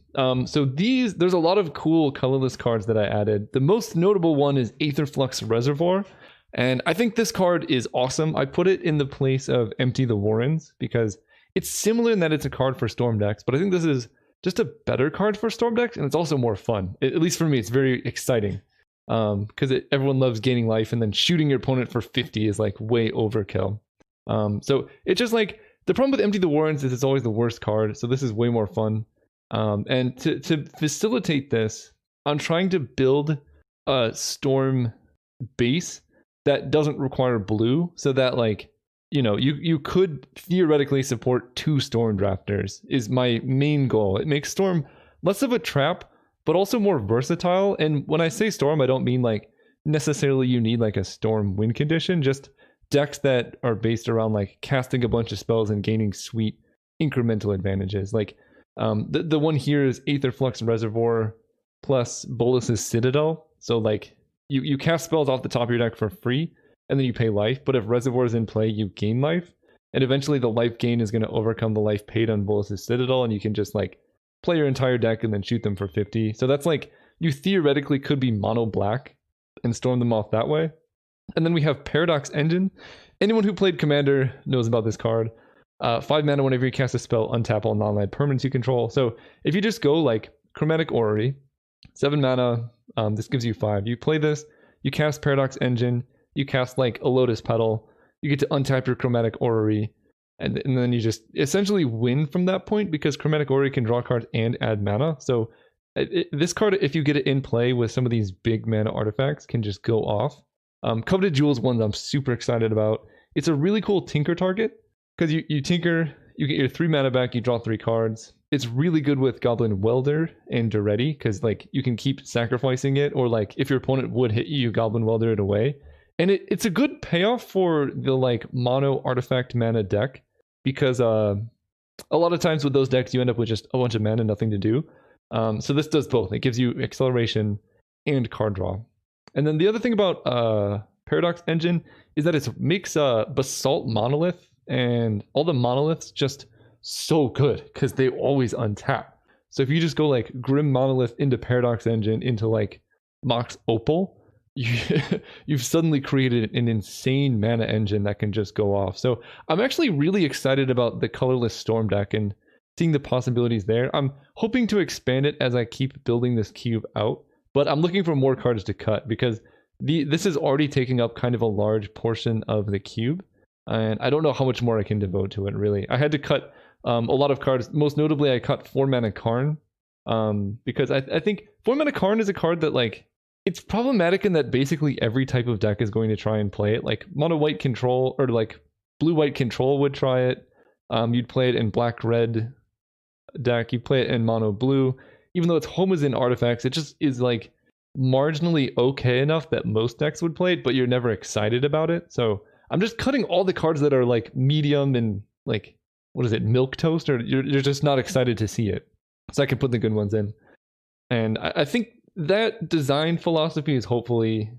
So there's a lot of cool colorless cards that I added. The most notable one is Aetherflux Reservoir, and I think this card is awesome. I put it in the place of Empty the Warrens because it's similar in that it's a card for Storm decks, but I think this is just a better card for Storm decks, and it's also more fun. At least for me, it's very exciting. Because everyone loves gaining life, and then shooting your opponent for 50 is like way overkill. So it's just like the problem with Empty the Warrens is it's always the worst card, so this is way more fun. And to facilitate this, I'm trying to build a Storm base that doesn't require blue, so that like you could theoretically support 2 Storm drafters is my main goal. It makes Storm less of a trap, but also more versatile. And when I say Storm, I don't mean like necessarily you need like a Storm win condition, just decks that are based around like casting a bunch of spells and gaining sweet incremental advantages. Like the one here is Aetherflux Reservoir plus Bolas's Citadel. So like you cast spells off the top of your deck for free, and then you pay life, but if Reservoir is in play, you gain life, and eventually the life gain is going to overcome the life paid on Bolas's Citadel, and you can just like play your entire deck and then shoot them for 50. So that's like, you theoretically could be mono black and storm them off that way. And then we have Paradox Engine. Anyone who played Commander knows about this card. 5 mana whenever you cast a spell, untap all non-land permanents you control. So if you just go like Chromatic Orrery, 7 mana, this gives you 5. You play this, you cast Paradox Engine, you cast like a Lotus Petal, you get to untap your Chromatic Orrery, and then you just essentially win from that point because Chromatic Orrery can draw cards and add mana. So this card, if you get it in play with some of these big mana artifacts, can just go off. Coveted Jewels one I'm super excited about. It's a really cool tinker target because you tinker, you get your 3 mana back, you draw 3 cards. It's really good with Goblin Welder and Duretti because like you can keep sacrificing it, or like if your opponent would hit you, you Goblin Welder it away. And it's a good payoff for the like mono artifact mana deck because a lot of times with those decks you end up with just a bunch of mana, nothing to do. So this does both. It gives you acceleration and card draw. And then the other thing about Paradox Engine is that it makes Basalt Monolith and all the monoliths just so good because they always untap. So if you just go like Grim Monolith into Paradox Engine into like Mox Opal, you've suddenly created an insane mana engine that can just go off. So I'm actually really excited about the colorless Storm deck and seeing the possibilities there. I'm hoping to expand it as I keep building this cube out, but I'm looking for more cards to cut because this is already taking up kind of a large portion of the cube, and I don't know how much more I can devote to it really. I had to cut a lot of cards. Most notably, I cut 4 mana Karn because I think 4 mana Karn is a card that like it's problematic in that basically every type of deck is going to try and play it. Like mono white control or like blue white control would try it. You'd play it in black red deck. You play it in mono blue. Even though it's Homozen artifacts, it just is like marginally okay enough that most decks would play it, but you're never excited about it. So I'm just cutting all the cards that are like medium and like, what is it, milk toast, or you're just not excited to see it. So I can put the good ones in. And I think that design philosophy is hopefully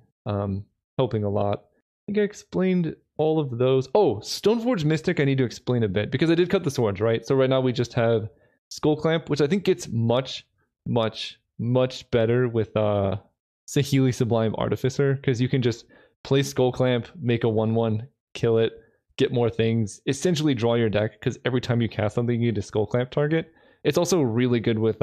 helping a lot. I think I explained all of those. Oh, Stoneforge Mystic I need to explain a bit, because I did cut the swords, right? So right now we just have Skull Clamp, which I think gets much better with Saheeli Sublime Artificer, because you can just play Skull Clamp, make a 1/1, kill it, get more things, essentially draw your deck, because every time you cast something you need a Skull Clamp target. It's also really good with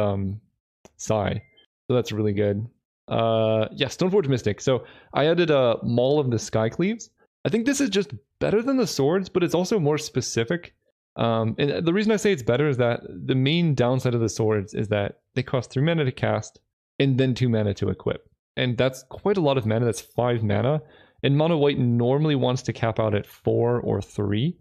Sai, so that's really good. Yeah, Stoneforge Mystic. So I added a Maul of the Skycleaves. I think this is just better than the swords, but it's also more specific. And the reason I say it's better is that the main downside of the swords is that they cost 3 mana to cast and then 2 mana to equip. And that's quite a lot of mana. That's 5 mana. And mono white normally wants to cap out at 4 or 3.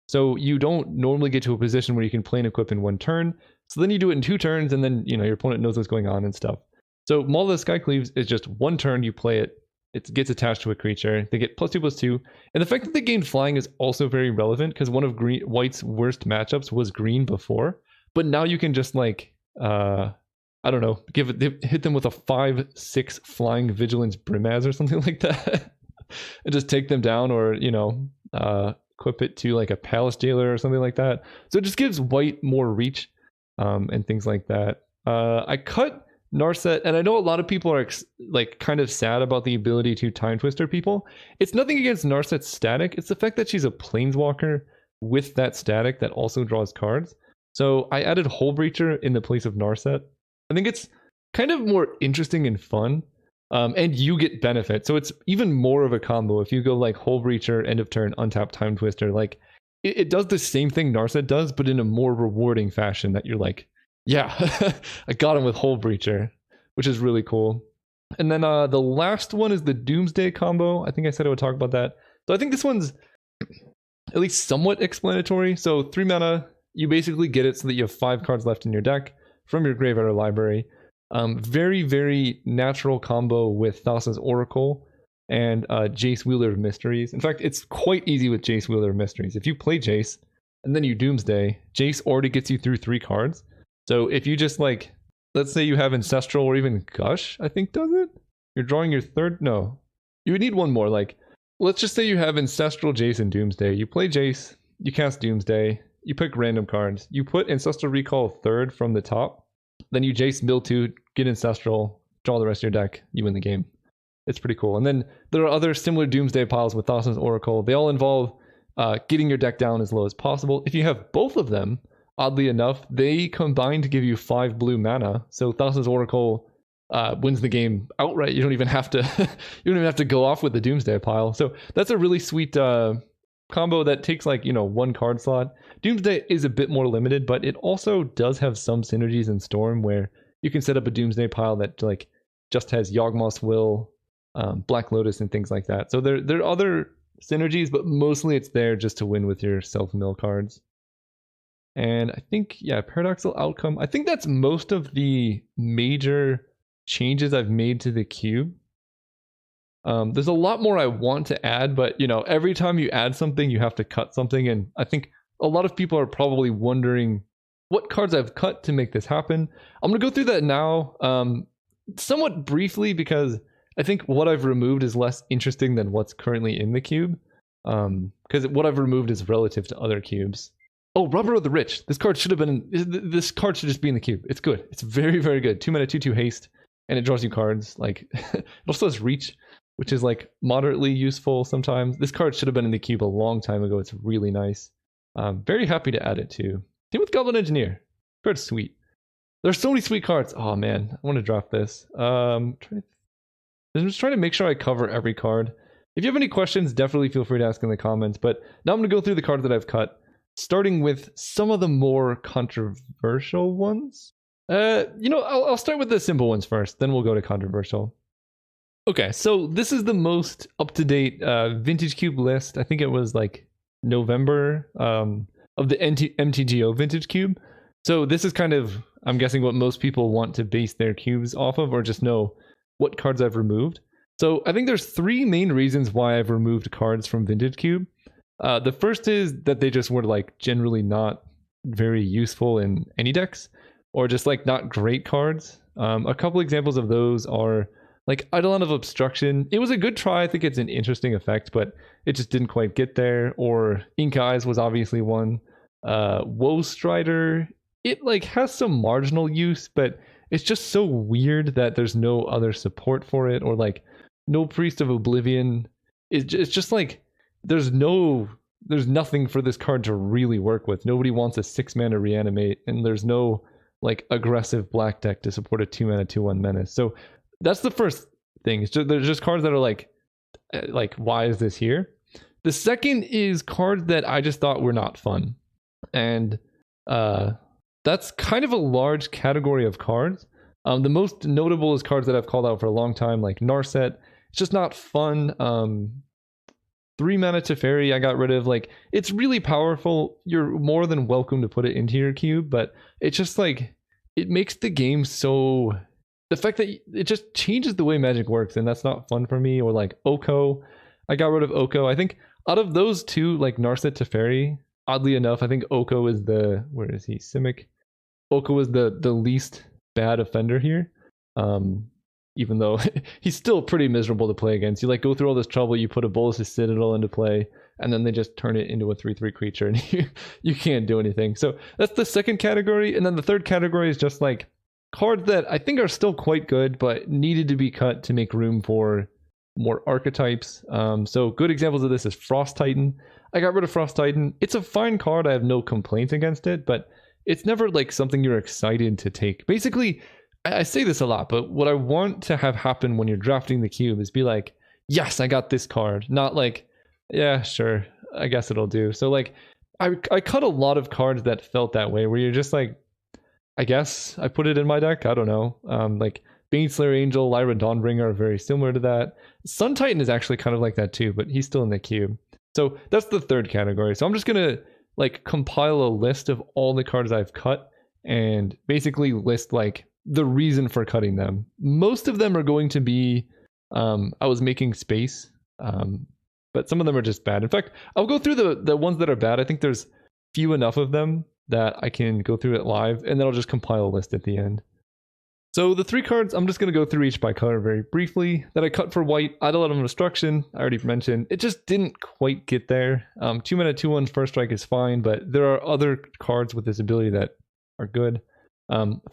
So you don't normally get to a position where you can play and equip in 1 turn. So then you do it in 2 turns, and then your opponent knows what's going on and stuff. So Maul of the Skycleaves is just 1 turn, you play it, it gets attached to a creature, they get +2/+2. And the fact that they gain flying is also very relevant, because one of white's worst matchups was green before. But now you can just like, I don't know, hit them with a 5/6 flying Vigilance Brimaz or something like that. And just take them down, or, equip it to like a Palace Jailer or something like that. So it just gives white more reach and things like that. I cut Narset, and I know a lot of people are like kind of sad about the ability to Time Twister people. It's nothing against Narset's static. It's the fact that she's a Planeswalker with that static that also draws cards. So I added Hullbreacher in the place of Narset. I think it's kind of more interesting and fun. And you get benefit. So it's even more of a combo. If you go like Hullbreacher, end of turn, untap Time Twister, like it does the same thing Narset does, but in a more rewarding fashion that you're like, yeah, I got him with Hullbreacher, which is really cool. And then the last one is the Doomsday combo. I think I said I would talk about that. So I think this one's at least somewhat explanatory. So 3 mana, you basically get it so that you have 5 cards left in your deck from your graveyard or library. Very, very natural combo with Thassa's Oracle and Jace, Wielder of Mysteries. In fact, it's quite easy with Jace, Wielder of Mysteries. If you play Jace and then you Doomsday, Jace already gets you through 3 cards. So if you just like, let's say you have Ancestral or even Gush, I think does it? You're drawing your third? No. You would need one more. Like, let's just say you have Ancestral, Jace, and Doomsday. You play Jace, you cast Doomsday, you pick random cards, you put Ancestral Recall third from the top, then you Jace, mill 2, get Ancestral, draw the rest of your deck, you win the game. It's pretty cool. And then there are other similar Doomsday piles with Thassa's Oracle. They all involve getting your deck down as low as possible. If you have both of them, oddly enough, they combine to give you 5 blue mana. So Thassa's Oracle wins the game outright. You don't even have to go off with the Doomsday pile. So that's a really sweet combo that takes like 1 card slot. Doomsday is a bit more limited, but it also does have some synergies in Storm where you can set up a Doomsday pile that like just has Yawgmoth's Will, Black Lotus, and things like that. So there are other synergies, but mostly it's there just to win with your self-mill cards. And I think, yeah, Paradoxical Outcome. I think that's most of the major changes I've made to the cube. There's a lot more I want to add, but every time you add something, you have to cut something. And I think a lot of people are probably wondering what cards I've cut to make this happen. I'm going to go through that now, somewhat briefly, because I think what I've removed is less interesting than what's currently in the cube. Because what I've removed is relative to other cubes. Oh, Robber of the Rich. This card should have been. This card should just be in the cube. It's good. It's very, very good. 2 mana, 2/2 haste, and it draws you cards. Like it also has reach, which is like moderately useful sometimes. This card should have been in the cube a long time ago. It's really nice. Very happy to add it too. Same with Goblin Engineer. Card's sweet. There's so many sweet cards. Oh man, I want to drop this. I'm just trying to make sure I cover every card. If you have any questions, definitely feel free to ask in the comments. But now I'm going to go through the cards that I've cut, starting with some of the more controversial ones. I'll start with the simple ones first, then we'll go to controversial. Okay, so this is the most up-to-date Vintage Cube list. I think it was like November of the MTGO Vintage Cube. So this is kind of, I'm guessing, what most people want to base their cubes off of, or just know what cards I've removed. So I think there's three main reasons why I've removed cards from Vintage Cube. The first is that they just were like generally not very useful in any decks, or just like not great cards. A couple examples of those are like Eidolon of Obstruction. It was a good try. I think it's an interesting effect, but it just didn't quite get there. Or Ink Eyes was obviously one. Woe Strider, it like has some marginal use, but it's just so weird that there's no other support for it. Or like no Priest of Oblivion. It's just like there's nothing for this card to really work with. Nobody wants a 6-mana Reanimate, and there's no like aggressive black deck to support a 2-mana 2/1 Menace. So that's the first thing. It's just, there's just cards that are like why is this here? The second is cards that I just thought were not fun, and that's kind of a large category of cards. The most notable is cards that I've called out for a long time, like Narset. It's just not fun. 3-mana Teferi I got rid of. Like, it's really powerful. You're more than welcome to put it into your cube, but it's just like, it makes the game so, the fact that it just changes the way Magic works, and that's not fun for me. Or like Oko, I got rid of Oko. I think out of those two, like Narset, Teferi, oddly enough, I think Oko is the, where is he? Simic. Oko is the least bad offender here. Even though he's still pretty miserable to play against. You like go through all this trouble, you put a Bolas's Citadel into play, and then they just turn it into a 3/3 creature, and you can't do anything. So that's the second category. And then the third category is just like cards that I think are still quite good, but needed to be cut to make room for more archetypes. So good examples of this is Frost Titan. I got rid of Frost Titan. It's a fine card. I have no complaints against it, but it's never like something you're excited to take. Basically, I say this a lot, but what I want to have happen when you're drafting the cube is be like, yes, I got this card. Not like, yeah, sure, I guess it'll do. So like, I cut a lot of cards that felt that way, where you're just like, I guess I put it in my deck. I don't know. Like Baneslayer Angel, Lyra Dawnbringer are very similar to that. Sun Titan is actually kind of like that too, but he's still in the cube. So that's the third category. So I'm just gonna like compile a list of all the cards I've cut and basically list like the reason for cutting them. Most of them are going to be I was making space, but some of them are just bad. In fact, I'll go through the ones that are bad. I think there's few enough of them that I can go through it live, and then I'll just compile a list at the end. So the three cards, I'm just going to go through each by color very briefly. That I cut for white, Eidolon of Destruction, I already mentioned. It just didn't quite get there. 2-mana 2/1 First Strike is fine, but there are other cards with this ability that are good.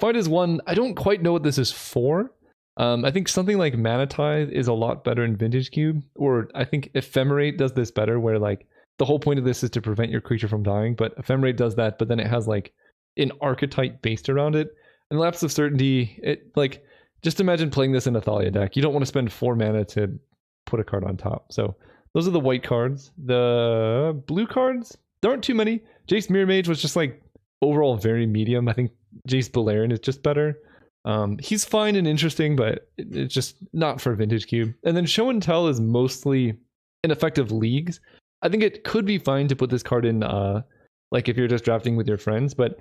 Fight is one. I don't quite know what this is for. I think something like Mana Tithe is a lot better in Vintage Cube, or I think Ephemerate does this better, where like the whole point of this is to prevent your creature from dying, but Ephemerate does that, but then it has like an archetype based around it. And Lapse of Certainty, it like, just imagine playing this in a Thalia deck. You don't want to spend 4 mana to put a card on top. So those are the white cards. The blue cards, there aren't too many. Jace Mirror Mage was just like overall very medium. I think Jace Balerion is just better. He's fine and interesting, but it's just not for Vintage Cube. And then Show and Tell is mostly in effective leagues. I think it could be fine to put this card in like if you're just drafting with your friends, but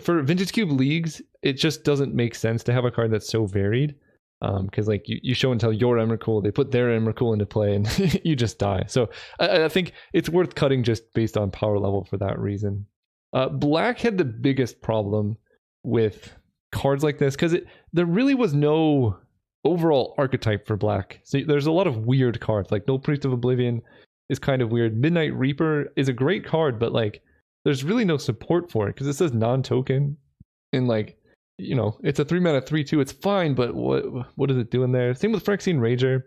for Vintage Cube leagues, it just doesn't make sense to have a card that's so varied. Because like you Show and Tell your Emrakul, they put their Emrakul into play, and you just die. So I think it's worth cutting just based on power level for that reason. Black had the biggest problem with cards like this because there really was no overall archetype for black. So there's a lot of weird cards, like No Priest of Oblivion is kind of weird. Midnight Reaper is a great card, but like there's really no support for it because it says non-token, and like, you know, it's a 3-mana 3/2. It's fine, but what is it doing there? Same with Phyrexian Rager.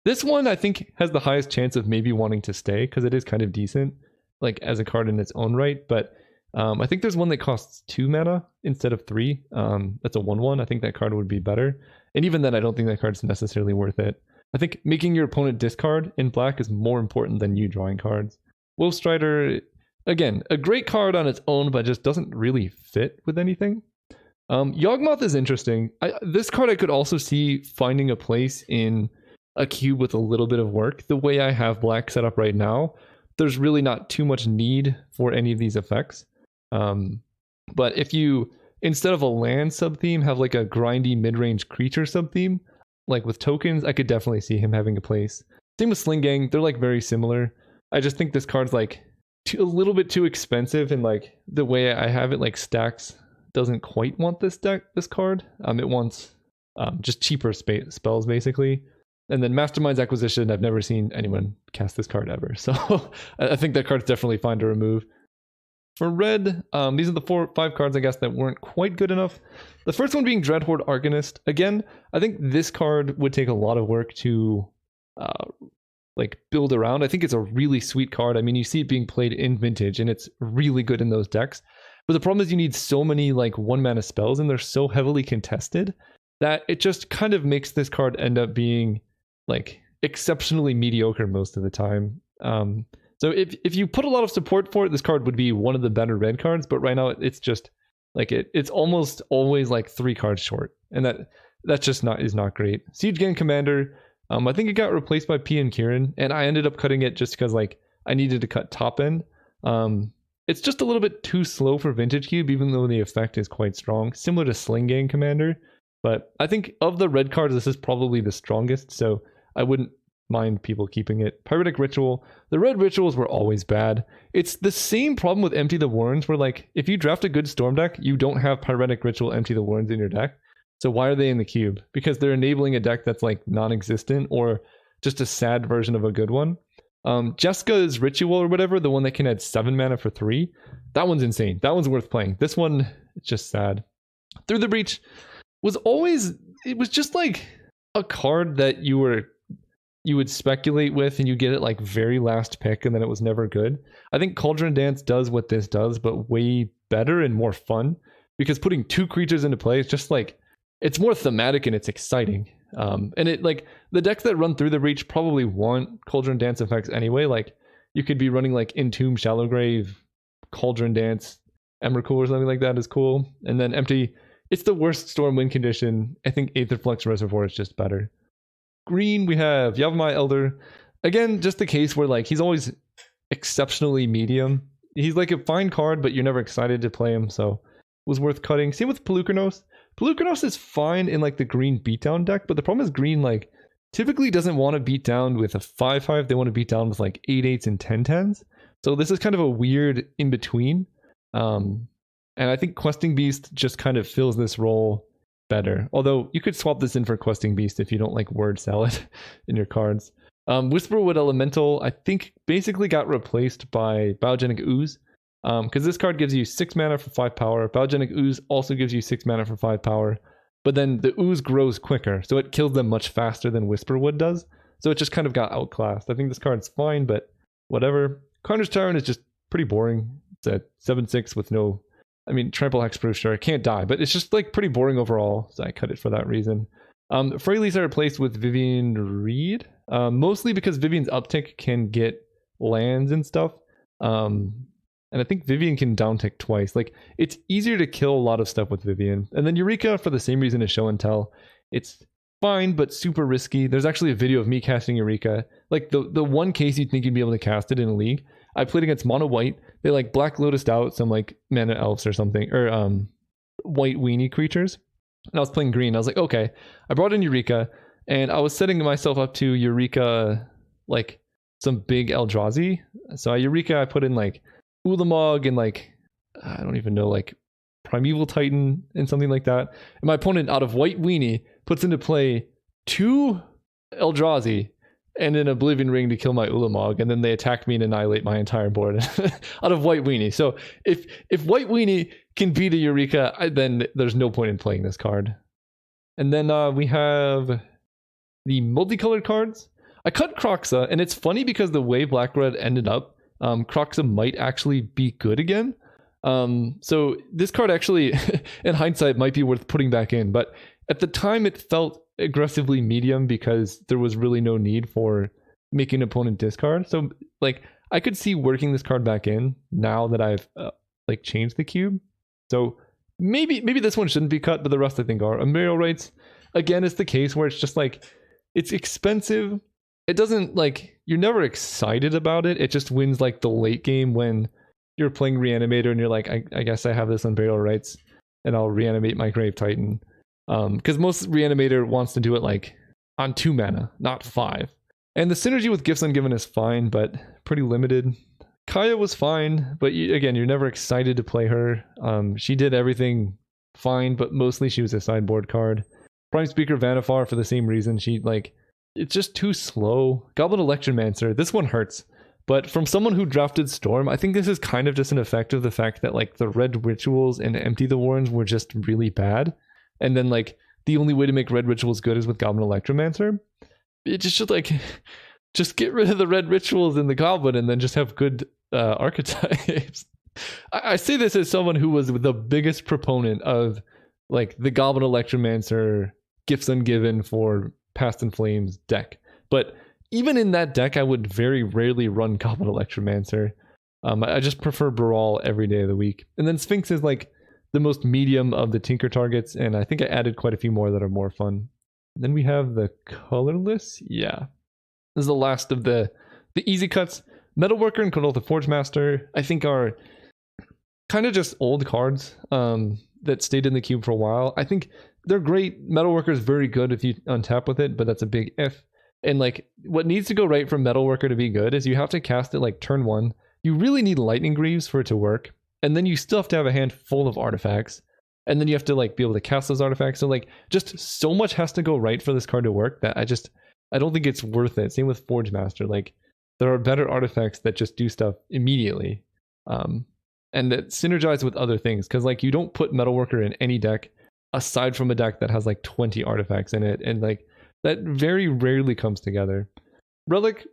This one I think has the highest chance of maybe wanting to stay because it is kind of decent, like as a card in its own right. But I think there's one that costs 2 mana instead of 3. That's a 1/1. I think that card would be better. And even then, I don't think that card's necessarily worth it. I think making your opponent discard in black is more important than you drawing cards. Wolf Strider, again, a great card on its own, but just doesn't really fit with anything. Yawgmoth is interesting. This card I could also see finding a place in a cube with a little bit of work. The way I have black set up right now, there's really not too much need for any of these effects. But if you, instead of a land sub-theme, have like a grindy mid-range creature sub-theme, like with tokens, I could definitely see him having a place. Same with Sling Gang, they're like very similar. I just think this card's like a little bit too expensive, and like the way I have it like stacks doesn't quite want this card. It wants just cheaper spells basically. And then Mastermind's Acquisition, I've never seen anyone cast this card ever. So I think that card's definitely fine to remove. For red, these are the 5 cards, I guess, that weren't quite good enough. The first one being Dreadhorde Arcanist. Again, I think this card would take a lot of work to like build around. I think it's a really sweet card. I mean, you see it being played in Vintage, and it's really good in those decks. But the problem is you need so many like 1-mana spells, and they're so heavily contested that it just kind of makes this card end up being like exceptionally mediocre most of the time. So if you put a lot of support for it, this card would be one of the better red cards. But right now it's just like it's almost always like 3 cards short, and that's just is not great. Siege Gang Commander, I think it got replaced by P and Kieran, and I ended up cutting it just because like I needed to cut top end. It's just a little bit too slow for Vintage Cube, even though the effect is quite strong, similar to Sling Gang Commander. But I think of the red cards, this is probably the strongest, so I wouldn't mind people keeping it. Pyretic Ritual. The red rituals were always bad. It's the same problem with Empty the Warrens, where like if you draft a good Storm deck, you don't have Pyretic Ritual Empty the Warrens in your deck. So why are they in the cube? Because they're enabling a deck that's like non-existent or just a sad version of a good one. Jeska's Ritual or whatever, the one that can add 7 mana for 3, that one's insane. That one's worth playing. This one, it's just sad. Through the Breach was always, it was just like a card that you would speculate with, and you get it like very last pick, and then it was never good. I think Cauldron Dance does what this does, but way better and more fun, because putting 2 creatures into play is just like, it's more thematic and it's exciting. And it like the decks that run Through the Breach probably want Cauldron Dance effects anyway. Like you could be running like Entomb, Shallowgrave, Cauldron Dance, Emrakul or something like that is cool. And then Empty, it's the worst storm win condition. I think Aetherflux Reservoir is just better. Green, we have Yavimaya Elder. Again, just the case where like he's always exceptionally medium. He's like a fine card, but you're never excited to play him, so it was worth cutting. Same with Pelucranos. Pelucranos is fine in like the green beatdown deck, but the problem is green like typically doesn't want to beat down with a 5/5. They want to beat down with like 8/8s and 10/10s. So this is kind of a weird in between. And I think Questing Beast just kind of fills this role better. Although you could swap this in for Questing Beast if you don't like word salad in your cards. Whisperwood Elemental, I think basically got replaced by Biogenic Ooze. Because this card gives you 6 mana for 5 power. Biogenic Ooze also gives you 6 mana for 5 power. But then the Ooze grows quicker, so it kills them much faster than Whisperwood does. So it just kind of got outclassed. I think this card's fine, but whatever. Carnage Tyrant is just pretty boring. It's a 7/6 with no... I mean, Trample Hexproof, sure, it can't die, but it's just like pretty boring overall, so I cut it for that reason. Freyalise I replaced with Vivian Reed, mostly because Vivian's uptick can get lands and stuff. And I think Vivian can downtick twice. Like, it's easier to kill a lot of stuff with Vivian. And then Eureka, for the same reason as Show and Tell. It's fine, but super risky. There's actually a video of me casting Eureka. Like, the one case you'd think you'd be able to cast it in a league. I played against Mono White. They, like, Black Lotused out some, like, Mana Elves or something. Or, white weenie creatures. And I was playing green. I was like, okay. I brought in Eureka. And I was setting myself up to Eureka, like, some big Eldrazi. So Eureka, I put in, like, Ulamog and like, I don't even know, like Primeval Titan and something like that. And my opponent out of White Weenie puts into play 2 Eldrazi and an Oblivion Ring to kill my Ulamog, and then they attack me and annihilate my entire board out of White Weenie. So if White Weenie can beat a Eureka, then there's no point in playing this card. And then we have the multicolored cards. I cut Kroxa, and it's funny because the way Black-Red ended up, Kroxa might actually be good again. So this card actually, in hindsight, might be worth putting back in. But at the time, it felt aggressively medium because there was really no need for making an opponent discard. So like I could see working this card back in now that I've like changed the cube. So maybe this one shouldn't be cut, but the rest I think are. Amerylrites, again, it's the case where it's just like it's expensive. It doesn't like, you're never excited about it. It just wins like the late game when you're playing Reanimator and you're like, I guess I have this on burial rights and I'll reanimate my Grave Titan. Because most Reanimator wants to do it like on 2 mana, not 5. And the synergy with Gifts Ungiven is fine, but pretty limited. Kaya was fine, but again, you're never excited to play her. She did everything fine, but mostly she was a sideboard card. Prime Speaker Vannifar for the same reason. She like, it's just too slow. Goblin Electromancer, this one hurts. But from someone who drafted Storm, I think this is kind of just an effect of the fact that like the red rituals and Empty the Warrens were just really bad. And then like the only way to make red rituals good is with Goblin Electromancer. It just should like just get rid of the red rituals in the Goblin and then just have good archetypes. I say this as someone who was the biggest proponent of like the Goblin Electromancer Gifts Ungiven for Past in Flames deck. But even in that deck, I would very rarely run Goblin Electromancer. I just prefer Baral every day of the week. And then Sphinx is like the most medium of the Tinker targets, and I think I added quite a few more that are more fun. Then we have the colorless. Yeah. This is the last of the easy cuts. Metalworker and Kodal the Forge Master, I think, are kind of just old cards that stayed in the cube for a while. I think they're great. Metalworker is very good if you untap with it, but that's a big if. And like what needs to go right for Metalworker to be good is you have to cast it like turn 1. You really need Lightning Greaves for it to work. And then you still have to have a hand full of artifacts. And then you have to like be able to cast those artifacts. So like just so much has to go right for this card to work that I don't think it's worth it. Same with Forge Master. Like there are better artifacts that just do stuff immediately. And that synergize with other things. Because like you don't put Metalworker in any deck aside from a deck that has like 20 artifacts in it. And like that very rarely comes together. Relic,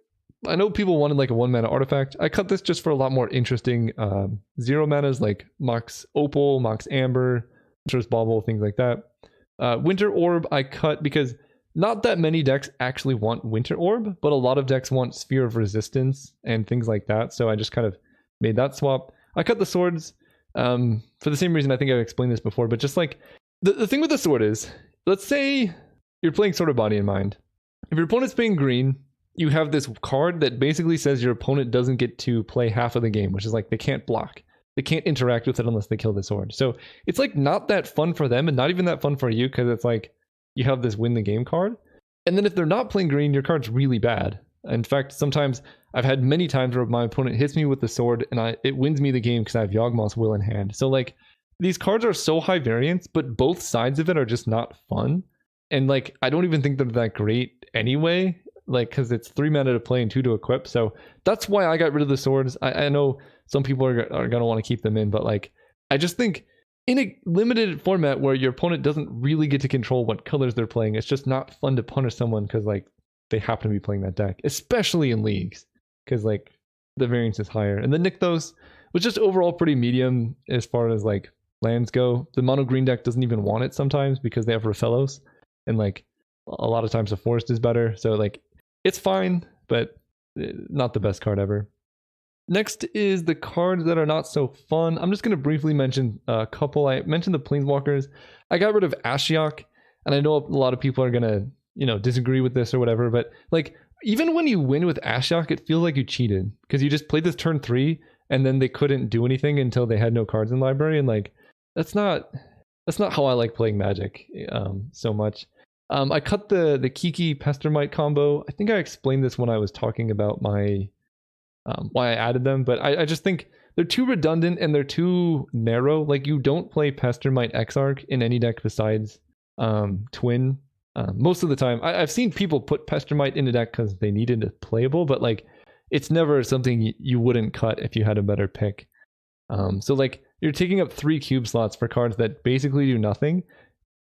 I know people wanted like a 1 mana artifact. I cut this just for a lot more interesting 0 manas like Mox Opal, Mox Amber, Winter's Bauble, things like that. Winter Orb I cut because not that many decks actually want Winter Orb, but a lot of decks want Sphere of Resistance and things like that. So I just kind of made that swap. I cut the swords for the same reason. I think I've explained this before, but just like the thing with the sword is, let's say you're playing Sword of Body and Mind. If your opponent's playing green, you have this card that basically says your opponent doesn't get to play half of the game, which is like they can't block. They can't interact with it unless they kill the sword. So it's like not that fun for them and not even that fun for you because it's like you have this win the game card. And then if they're not playing green, your card's really bad. In fact, sometimes I've had many times where my opponent hits me with the sword and it wins me the game because I have Yawgmoth's Will in hand. So like these cards are so high variance, but both sides of it are just not fun. And like I don't even think they're that great anyway. Like because it's 3 mana to play and 2 to equip. So that's why I got rid of the swords. I know some people are going to want to keep them in, but like I just think in a limited format where your opponent doesn't really get to control what colors they're playing, it's just not fun to punish someone because like they happen to be playing that deck, especially in leagues because like the variance is higher. And then Nykthos was just overall pretty medium as far as like lands go. The mono green deck doesn't even want it sometimes because they have Raphellos, and like a lot of times the forest is better. So like it's fine, but not the best card ever. Next is the cards that are not so fun. I'm just going to briefly mention a couple. I mentioned the Planeswalkers. I got rid of Ashiok, and I know a lot of people are going to, disagree with this or whatever, but like even when you win with Ashiok, it feels like you cheated because you just played this turn 3 and then they couldn't do anything until they had no cards in library, and like that's not how I like playing Magic so much. I cut the Kiki Pestermite combo. I think I explained this when I was talking about my why I added them, but I just think they're too redundant and they're too narrow. Like you don't play Pestermite Exarch in any deck besides Twin. Most of the time, I've seen people put Pestermite in a deck because they needed it playable, but like it's never something you wouldn't cut if you had a better pick. So like you're taking up 3 cube slots for cards that basically do nothing.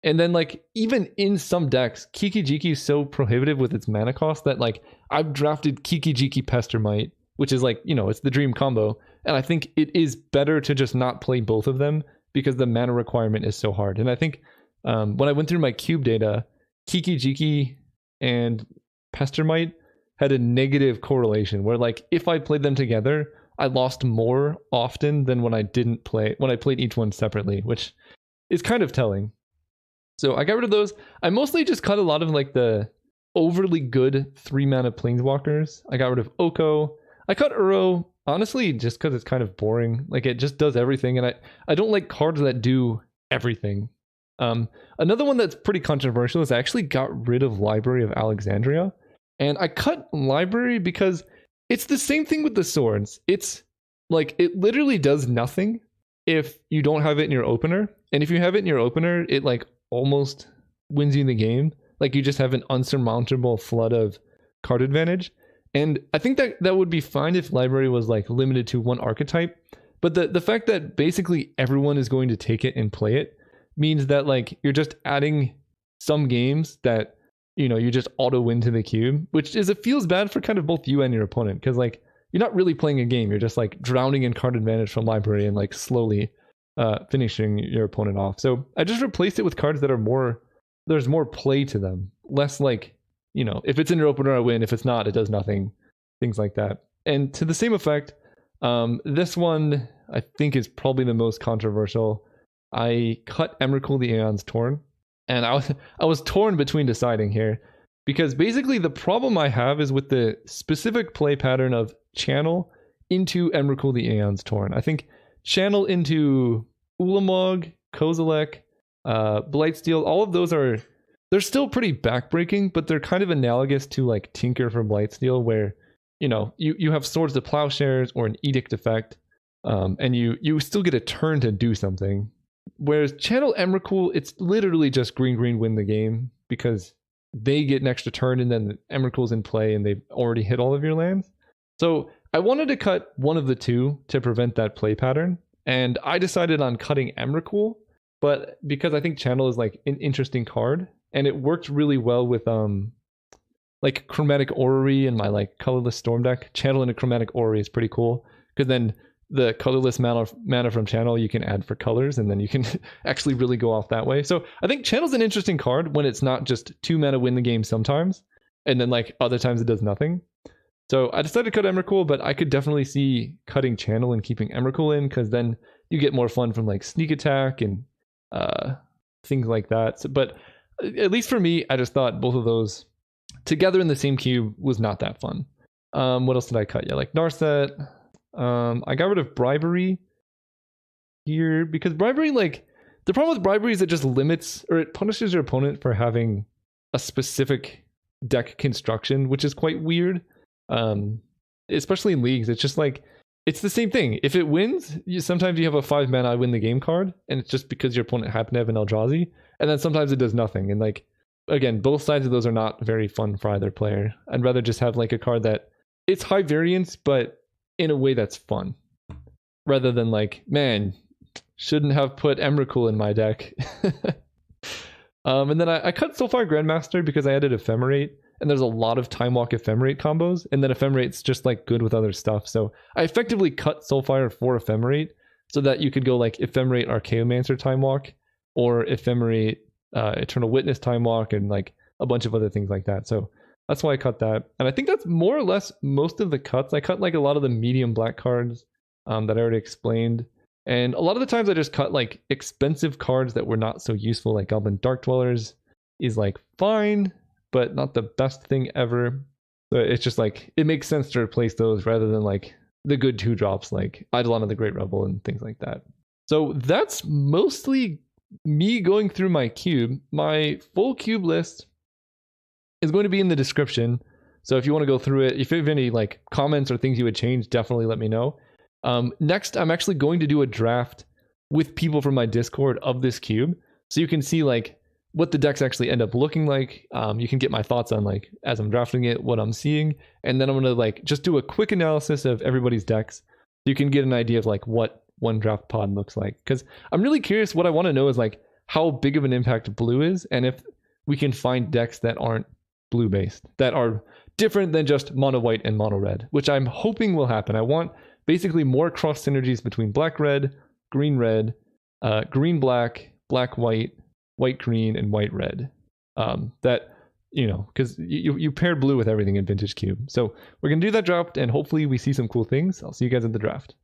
And then like even in some decks, Kiki-Jiki is so prohibitive with its mana cost that like I've drafted Kiki-Jiki Pestermite, which is like, it's the dream combo. And I think it is better to just not play both of them because the mana requirement is so hard. And I think when I went through my cube data, Kiki-Jiki and Pestermite had a negative correlation where like if I played them together, I lost more often than when I played each one separately, which is kind of telling. So I got rid of those. I mostly just cut a lot of like the overly good 3-mana planeswalkers. I got rid of Oko. I cut Uro, honestly, just because it's kind of boring. Like, it just does everything, and I don't like cards that do everything. Another one that's pretty controversial is I actually got rid of Library of Alexandria. And I cut Library because it's the same thing with the swords. It's like, it literally does nothing if you don't have it in your opener. And if you have it in your opener, it like almost wins you the game. Like, you just have an unsurmountable flood of card advantage. And I think that would be fine if Library was like limited to one archetype. But the fact that basically everyone is going to take it and play it means that like you're just adding some games that, you know, you just auto win to the cube, which is, it feels bad for kind of both you and your opponent, because like you're not really playing a game, you're just like drowning in card advantage from Library and like slowly finishing your opponent off. So I just replaced it with cards that are more, there's more play to them, less like, you know, if it's in your opener I win, if it's not it does nothing, things like that. And to the same effect, this one I think is probably the most controversial. I cut Emrakul the Aeon's Torn, and I was torn between deciding here, because basically the problem I have is with the specific play pattern of channel into Emrakul the Aeon's Torn. I think channel into Ulamog, Kozilek, Blightsteel, all of those are, they're still pretty backbreaking, but they're kind of analogous to like Tinker from Blightsteel, where, you know, you have Swords to Plowshares or an Edict effect, and you still get a turn to do something. Whereas channel Emrakul, it's literally just green win the game, because they get an extra turn and then Emrakul's in play and they've already hit all of your lands. So I wanted to cut one of the two to prevent that play pattern, and I decided on cutting Emrakul, but because I think channel is like an interesting card, and it worked really well with like Chromatic Orrery and my like colorless Storm deck. Channel into Chromatic Orrery is pretty cool, because then the colorless mana from channel you can add for colors, and then you can actually really go off that way. So I think channel's an interesting card when it's not just 2 mana win the game sometimes, and then like other times it does nothing. So I decided to cut Emrakul, but I could definitely see cutting channel and keeping Emrakul in, because then you get more fun from like sneak attack and things like that. So, but at least for me, I just thought both of those together in the same cube was not that fun. What else did I cut? Yeah, like Narset. I got rid of Bribery here, because Bribery, like, the problem with Bribery is it just limits, or it punishes your opponent for having a specific deck construction, which is quite weird. Especially in leagues, it's just like, it's the same thing. If it wins, sometimes you have a 5 mana I win the game card, and it's just because your opponent happened to have an Eldrazi, and then sometimes it does nothing. And like, again, both sides of those are not very fun for either player. I'd rather just have like a card that it's high variance, but in a way that's fun, rather than like, man, shouldn't have put Emrakul in my deck. And then I cut Soulfire Grandmaster because I added Ephemerate, and there's a lot of Time Walk Ephemerate combos, and then Ephemerate's just like good with other stuff. So I effectively cut Soulfire for Ephemerate, so that you could go like Ephemerate Archaeomancer Time Walk, or Ephemerate Eternal Witness Time Walk, and like a bunch of other things like that. So that's why I cut that. And I think that's more or less most of the cuts. I cut like a lot of the medium black cards that I already explained. And a lot of the times I just cut like expensive cards that were not so useful, like Goblin Dark Dwellers is like fine, but not the best thing ever. So it's just like, it makes sense to replace those rather than like the good 2-drops like Eidolon of the Great Rebel and things like that. So that's mostly me going through my cube. My full cube list is going to be in the description. So if you want to go through it, if you have any like comments or things you would change, definitely let me know. Next, I'm actually going to do a draft with people from my Discord of this cube, so you can see like what the decks actually end up looking like. You can get my thoughts on like, as I'm drafting it, what I'm seeing, and then I'm gonna like just do a quick analysis of everybody's decks, so you can get an idea of like what one draft pod looks like. Because I'm really curious, what I want to know is like how big of an impact blue is, and if we can find decks that aren't blue based, that are different than just mono white and mono red, which I'm hoping will happen. I want basically more cross synergies between black red, green red, green black, black white, white green, and white red. That, you know, because you pair blue with everything in Vintage Cube. So we're gonna do that draft, and hopefully we see some cool things. I'll see you guys at the draft.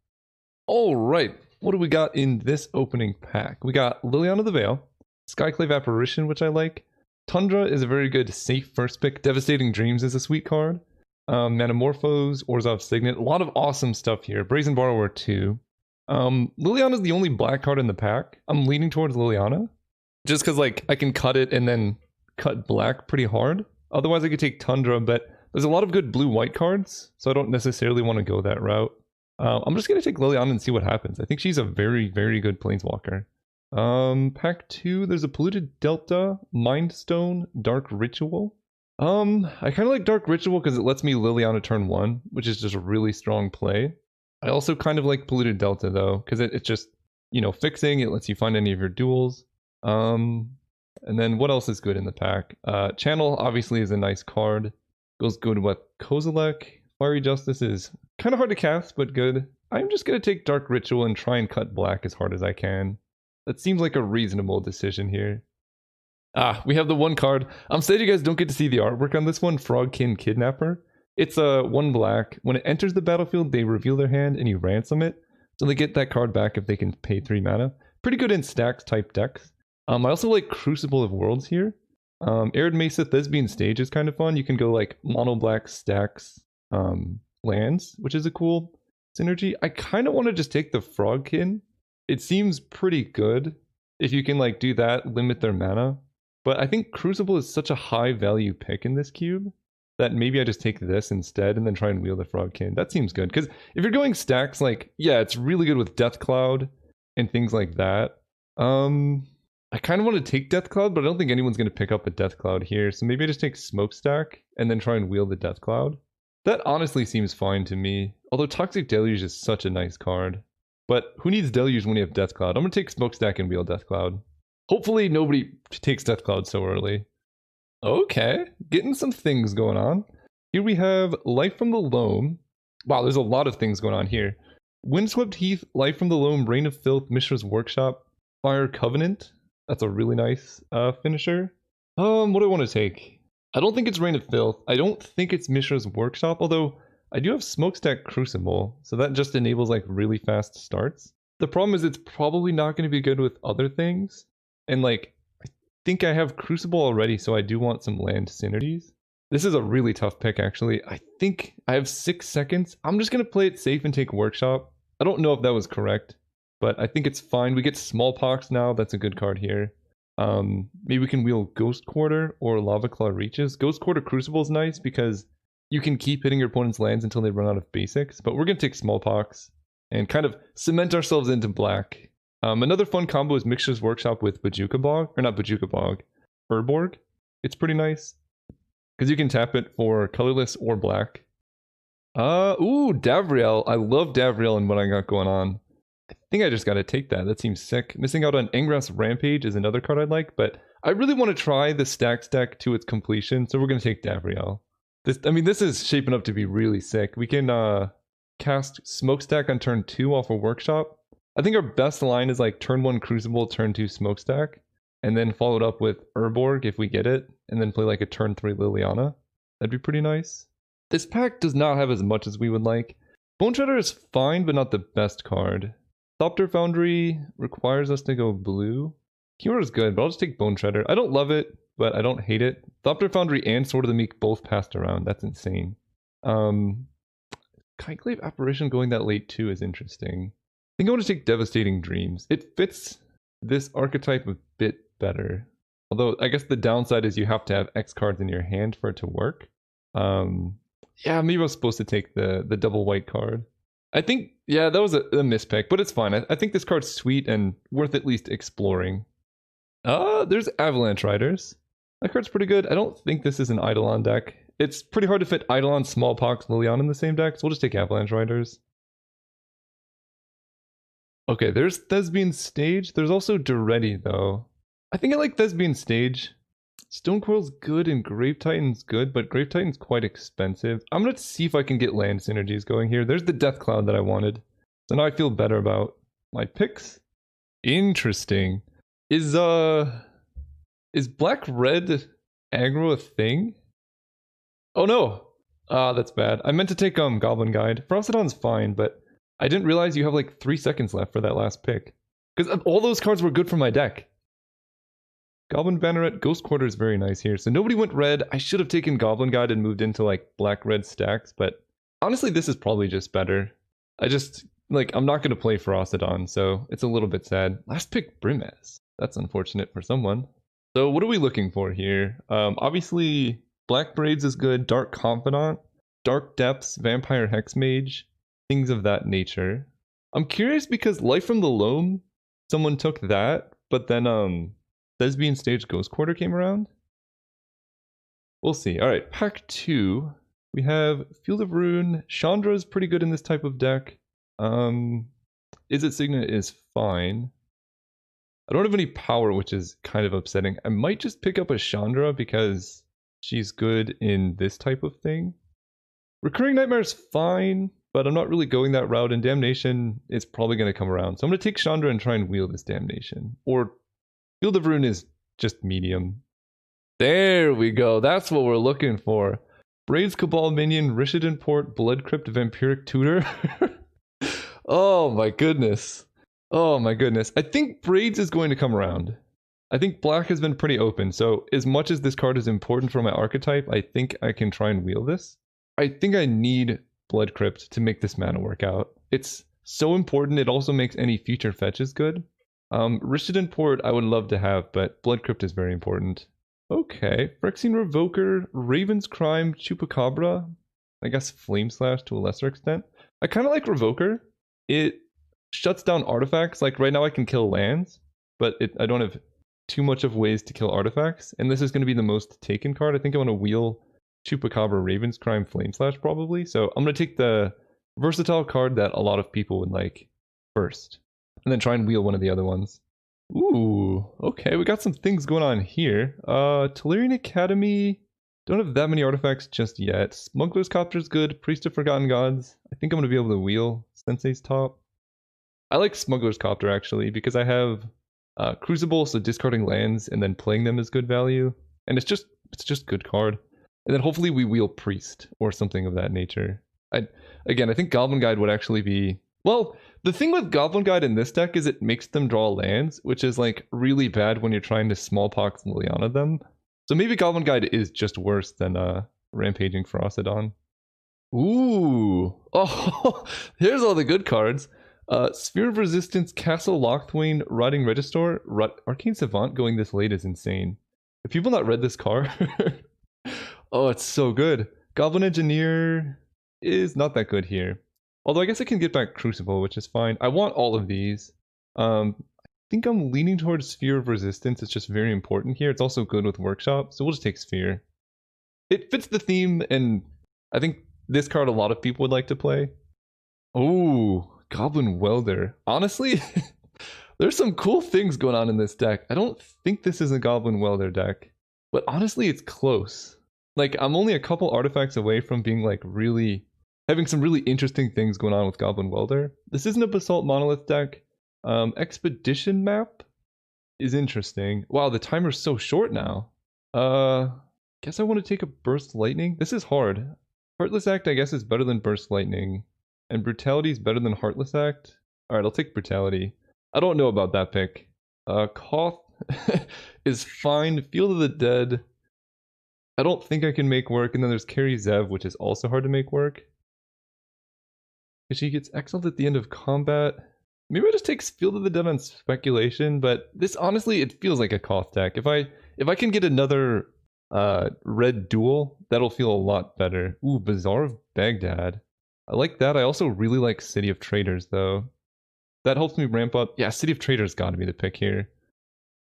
All right, what do we got in this opening pack? We got Liliana the Veil, Skyclave Apparition, which I like, Tundra is a very good safe first pick. Devastating Dreams is a sweet card. Metamorphose, Orzhov Signet. A lot of awesome stuff here. Brazen Borrower 2. Liliana is the only black card in the pack. I'm leaning towards Liliana. Just because like I can cut it and then cut black pretty hard. Otherwise I could take Tundra, but there's a lot of good blue-white cards, so I don't necessarily want to go that route. I'm just going to take Liliana and see what happens. I think she's a very, very good Planeswalker. Pack 2, there's a Polluted Delta, Mind Stone, Dark Ritual. I kind of like Dark Ritual because it lets me Liliana turn 1, which is just a really strong play. I also kind of like Polluted Delta though, because it's just, you know, fixing, it lets you find any of your duels. And then what else is good in the pack? Channel obviously is a nice card. Goes good with Kozilek. Fiery Justice is kind of hard to cast, but good. I'm just going to take Dark Ritual and try and cut black as hard as I can. That seems like a reasonable decision here. We have the one card. I'm sad you guys don't get to see the artwork on this one, Frogkin Kidnapper. It's a 1 black. When it enters the battlefield, they reveal their hand and you ransom it. So they get that card back if they can pay 3 mana. Pretty good in stacks type decks. I also like Crucible of Worlds here. Arid Mesa Thespian Stage is kind of fun. You can go like mono black stacks lands, which is a cool synergy. I kind of want to just take the Frogkin. It seems pretty good if you can like do that, limit their mana. But I think Crucible is such a high value pick in this cube that maybe I just take this instead and then try and wheel the Frogkin. That seems good, because if you're going stacks, like, yeah, it's really good with Death Cloud and things like that. I kind of want to take Death Cloud, but I don't think anyone's going to pick up a Death Cloud here, so maybe I just take Smokestack and then try and wheel the Death Cloud. That honestly seems fine to me, although Toxic Deluge is such a nice card. But who needs Deluge when you have Death Cloud? I'm going to take Smokestack and wheel Death Cloud. Hopefully nobody takes Death Cloud so early. Okay, getting some things going on. Here we have Life from the Loam. Wow, there's a lot of things going on here. Windswept Heath, Life from the Loam, Reign of Filth, Mishra's Workshop, Fire Covenant. That's a really nice finisher. What do I want to take? I don't think it's Reign of Filth. I don't think it's Mishra's Workshop, although I do have Smokestack Crucible, so that just enables like really fast starts. The problem is it's probably not going to be good with other things. And like, I think I have Crucible already, so I do want some land synergies. This is a really tough pick, actually. I think I have 6 seconds. I'm just going to play it safe and take Workshop. I don't know if that was correct, but I think it's fine. We get Smallpox now. That's a good card here. Maybe we can wheel Ghost Quarter or Lava Claw Reaches. Ghost Quarter Crucible is nice because you can keep hitting your opponent's lands until they run out of basics, but we're going to take Smallpox and kind of cement ourselves into black. Another fun combo is Mishra's Workshop with Bojuka Bog, or not Bojuka Bog, Urborg. It's pretty nice because you can tap it for colorless or black. Ooh, Davriel. I love Davriel and what I got going on. I think I just got to take that. That seems sick. Missing out on Engrass Rampage is another card I'd like, but I really want to try the Stacks deck to its completion, so we're going to take Davriel. This is shaping up to be really sick. We can cast Smokestack on turn 2 off a Workshop. I think our best line is like turn 1 Crucible, turn 2 Smokestack, and then followed up with Urborg if we get it, and then play like a turn 3 Liliana. That'd be pretty nice. This pack does not have as much as we would like. Bone Shredder is fine, but not the best card. Thopter Foundry requires us to go blue. Keyboard is good, but I'll just take Bone Shredder. I don't love it, but I don't hate it. Thopter Foundry and Sword of the Meek both passed around. That's insane. Kyclave Apparition going that late too is interesting. I think I want to take Devastating Dreams. It fits this archetype a bit better. Although, I guess the downside is you have to have X cards in your hand for it to work. Yeah, maybe I was supposed to take the double white card. I think, yeah, that was a mispick, but it's fine. I think this card's sweet and worth at least exploring. There's Avalanche Riders. That card's pretty good. I don't think this is an Eidolon deck. It's pretty hard to fit Eidolon, Smallpox, Liliana in the same deck, so we'll just take Avalanche Riders. Okay, there's Thespian Stage. There's also Duretti, though. I think I like Thespian Stage. Stonecoil's good and Grave Titan's good, but Grave Titan's quite expensive. I'm going to see if I can get land synergies going here. There's the Death Cloud that I wanted. So now I feel better about my picks. Interesting. Is black-red aggro a thing? Oh no! That's bad. I meant to take Goblin Guide. Frostodon's fine, but I didn't realize you have like 3 seconds left for that last pick. Because all those cards were good for my deck. Goblin Banneret, Ghost Quarter is very nice here. So nobody went red. I should have taken Goblin Guide and moved into like black-red stacks, but honestly, this is probably just better. I just, like, I'm not going to play Ferocidon, so it's a little bit sad. Last pick, Brimez. That's unfortunate for someone. So what are we looking for here? Obviously, Black Braids is good, Dark Confidant, Dark Depths, Vampire Hexmage, things of that nature. I'm curious because Life from the Loam, someone took that, but then Thespian Stage Ghost Quarter came around. We'll see. Alright, pack 2. We have Field of Ruin. Chandra is pretty good in this type of deck. Izzet Signet is fine. I don't have any power, which is kind of upsetting. I might just pick up a Chandra because she's good in this type of thing. Recurring Nightmare is fine, but I'm not really going that route, and Damnation is probably going to come around. So I'm going to take Chandra and try and wheel this Damnation. Or Field of Ruin is just medium. There we go. That's what we're looking for. Braids Cabal Minion, Rishadan Port, Blood Crypt, Vampiric Tutor. Oh my goodness. Oh my goodness. I think Braids is going to come around. I think black has been pretty open, so as much as this card is important for my archetype, I think I can try and wheel this. I think I need Blood Crypt to make this mana work out. It's so important, it also makes any future fetches good. Rishadan Port I would love to have, but Blood Crypt is very important. Okay, Phyrexian Revoker, Raven's Crime, Chupacabra, I guess Flame Slash to a lesser extent. I kind of like Revoker. It shuts down artifacts. Like right now I can kill lands, but I don't have too much of ways to kill artifacts. And this is going to be the most taken card. I think I want to wheel Chupacabra, Raven's Crime, Flame Slash probably. So I'm going to take the versatile card that a lot of people would like first. And then try and wheel one of the other ones. Ooh, okay, we got some things going on here. Tolarian Academy, don't have that many artifacts just yet. Smuggler's Copter is good. Priest of Forgotten Gods, I think I'm going to be able to wheel Sensei's Top. I like Smuggler's Copter actually, because I have Crucible, so discarding lands and then playing them is good value. And it's just good card. And then hopefully we wheel Priest or something of that nature. I think Goblin Guide would actually be... Well, the thing with Goblin Guide in this deck is it makes them draw lands, which is like really bad when you're trying to Smallpox Liliana them. So maybe Goblin Guide is just worse than Rampaging Ferocidon. Ooh, oh, here's all the good cards. Sphere of Resistance, Castle Locthwain, Rotting Register, Arcane Savant going this late is insane. Have people not read this card? Oh, it's so good. Goblin Engineer is not that good here. Although I guess I can get back Crucible, which is fine. I want all of these. I think I'm leaning towards Sphere of Resistance. It's just very important here. It's also good with Workshop, so we'll just take Sphere. It fits the theme, and I think this card a lot of people would like to play. Oh, Goblin Welder. Honestly, there's some cool things going on in this deck. I don't think this is a Goblin Welder deck, but honestly, it's close. Like, I'm only a couple artifacts away from being like really... having some really interesting things going on with Goblin Welder. This isn't a Basalt Monolith deck. Expedition map is interesting. Wow, the timer's so short now. Guess I want to take a Burst Lightning. This is hard. Heartless Act, I guess, is better than Burst Lightning. And Brutality is better than Heartless Act. Alright, I'll take Brutality. I don't know about that pick. Koth is fine. Field of the Dead, I don't think I can make work. And then there's Kari Zev, which is also hard to make work. She gets exiled at the end of combat. Maybe I just take Field of the Dead on speculation, but this honestly, it feels like a Koth deck. If I can get another red duel, that'll feel a lot better. Ooh, Bazaar of Baghdad. I like that. I also really like City of Traders though. That helps me ramp up. Yeah, City of Traders gotta be the pick here.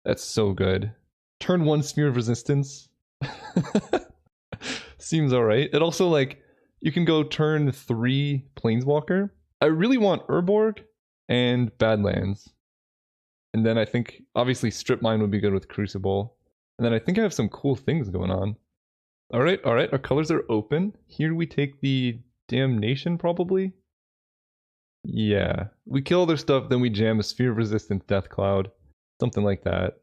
That's so good. Turn 1 Sphere of Resistance. Seems alright. It also like... You can go turn 3 Planeswalker. I really want Urborg and Badlands. And then I think, obviously, Strip Mine would be good with Crucible. And then I think I have some cool things going on. Alright, our colors are open. Here we take the Damnation, probably. Yeah. We kill their stuff, then we jam a Sphere of Resistance Death Cloud. Something like that.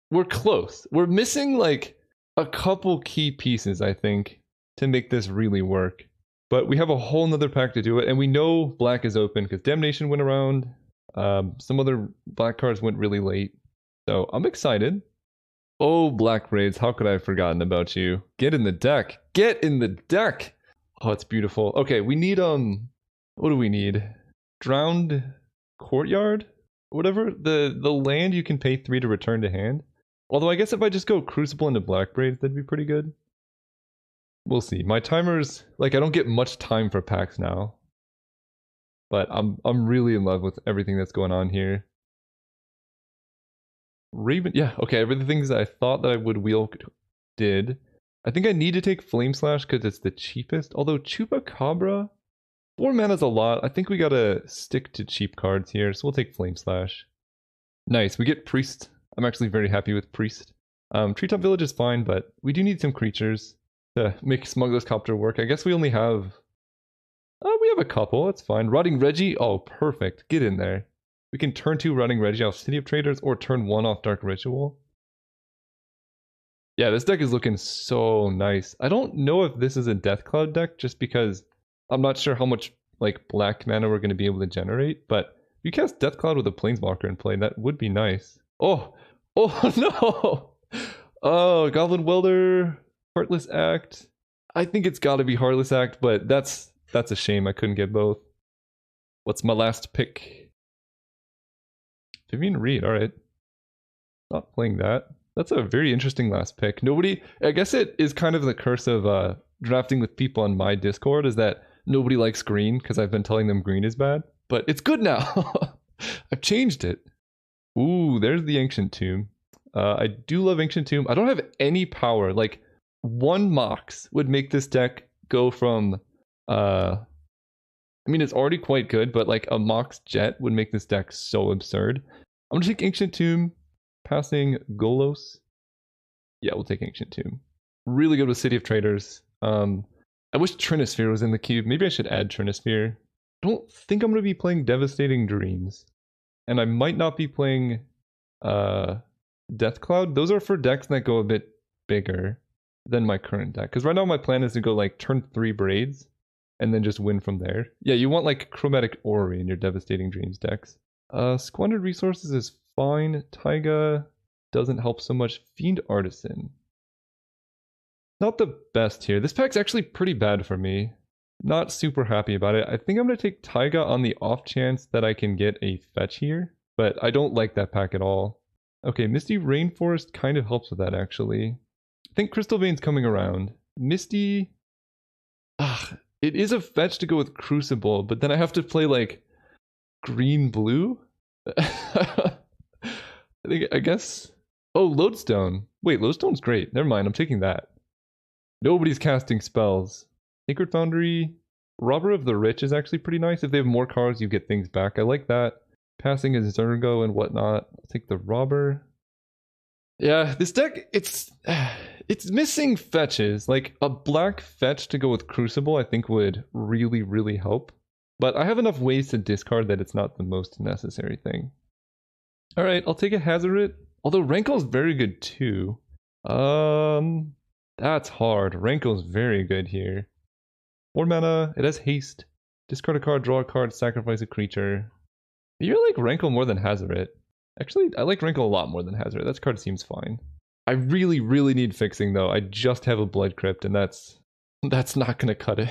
We're close. We're missing, like, a couple key pieces, I think, to make this really work. But we have a whole nother pack to do it, and we know black is open because Damnation went around. Some other black cards went really late. So I'm excited. Oh, Black Raids, how could I have forgotten about you? Get in the deck. Get in the deck. Oh, it's beautiful. Okay, we need what do we need? Drowned Courtyard? Whatever. The land you can pay 3 to return to hand. Although I guess if I just go Crucible into Black Raids, that'd be pretty good. We'll see. My timer's like I don't get much time for packs now. But I'm really in love with everything that's going on here. Raven, yeah, okay, everything that I thought that I would wheel did. I think I need to take Flame Slash because it's the cheapest. Although Chupacabra, 4 mana's a lot. I think we gotta stick to cheap cards here, so we'll take Flame Slash. Nice, we get Priest. I'm actually very happy with Priest. Treetop Village is fine, but we do need some creatures to make Smuggler's Copter work. I guess we only have... we have a couple, that's fine. Rotting Reggie, oh, perfect. Get in there. We can turn 2 Running Reggie off City of Traders or turn 1 off Dark Ritual. Yeah, this deck is looking so nice. I don't know if this is a Death Cloud deck just because I'm not sure how much like black mana we're going to be able to generate, but if you cast Death Cloud with a Planeswalker in play, that would be nice. Oh no! Oh, Goblin Welder, Heartless Act. I think it's got to be Heartless Act, but that's a shame I couldn't get both. What's my last pick? Vivian Reed, alright. Not playing that. That's a very interesting last pick. Nobody, I guess it is kind of the curse of drafting with people on my Discord, is that nobody likes green because I've been telling them green is bad. But it's good now. I've changed it. Ooh, there's the Ancient Tomb. I do love Ancient Tomb. I don't have any power. Like, 1 Mox would make this deck go from... I mean, it's already quite good, but like a Mox Jet would make this deck so absurd. I'm gonna take Ancient Tomb, passing Golos. Yeah, we'll take Ancient Tomb. Really good with City of Traders. I wish Trinisphere was in the cube. Maybe I should add Trinisphere. I don't think I'm gonna be playing Devastating Dreams. And I might not be playing Death Cloud. Those are for decks that go a bit bigger than my current deck. Because right now my plan is to go like turn 3 Braids and then just win from there. Yeah, you want like Chromatic Orrery in your Devastating Dreams decks. Squandered Resources is fine. Taiga doesn't help so much. Fiend Artisan. Not the best here. This pack's actually pretty bad for me. Not super happy about it. I think I'm going to take Taiga on the off chance that I can get a fetch here. But I don't like that pack at all. Okay, Misty Rainforest kind of helps with that actually. I think Crystal Vein's coming around. Misty... it is a fetch to go with Crucible, but then I have to play like green-blue? I guess... Oh, Lodestone. Wait, Lodestone's great. Never mind, I'm taking that. Nobody's casting spells. Sacred Foundry, Robber of the Rich is actually pretty nice. If they have more cards, you get things back. I like that. Passing is Zergo and whatnot. I'll take the Robber. Yeah, this deck, it's missing fetches. Like, a black fetch to go with Crucible I think would really, really help. But I have enough ways to discard that it's not the most necessary thing. Alright, I'll take a Hazoret. Although Rankle's very good too. That's hard. Rankle's very good here. 4 mana, it has haste. Discard a card, draw a card, sacrifice a creature. You like Rankle more than Hazoret. Actually, I like Rankle a lot more than Hazoret. That card seems fine. I really, really need fixing though. I just have a Blood Crypt and that's not gonna cut it.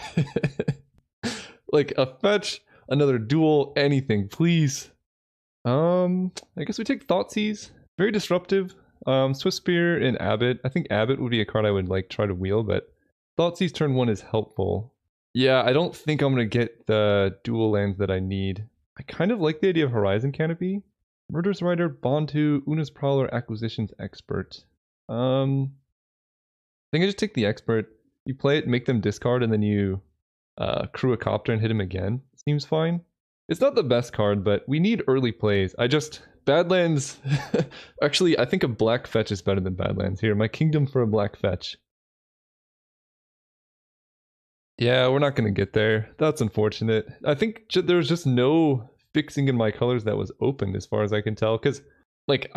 Like a fetch, another duel, anything, please. I guess we take Thoughtseize. Very disruptive. Swift Spear and Abbot. I think Abbot would be a card I would like try to wheel, but Thoughtseize turn 1 is helpful. Yeah, I don't think I'm gonna get the dual lands that I need. I kind of like the idea of Horizon Canopy. Murderous Rider, Bontu, Una's Prowler, Acquisitions Expert. I think I just take the Expert. You play it, make them discard, and then you crew a Copter and hit him again. Seems fine. It's not the best card, but we need early plays. Badlands... Actually, I think a black fetch is better than Badlands. Here, my Kingdom for a black fetch. Yeah, we're not going to get there. That's unfortunate. I think there was just no fixing in my colors that was open as far as I can tell. Because, like,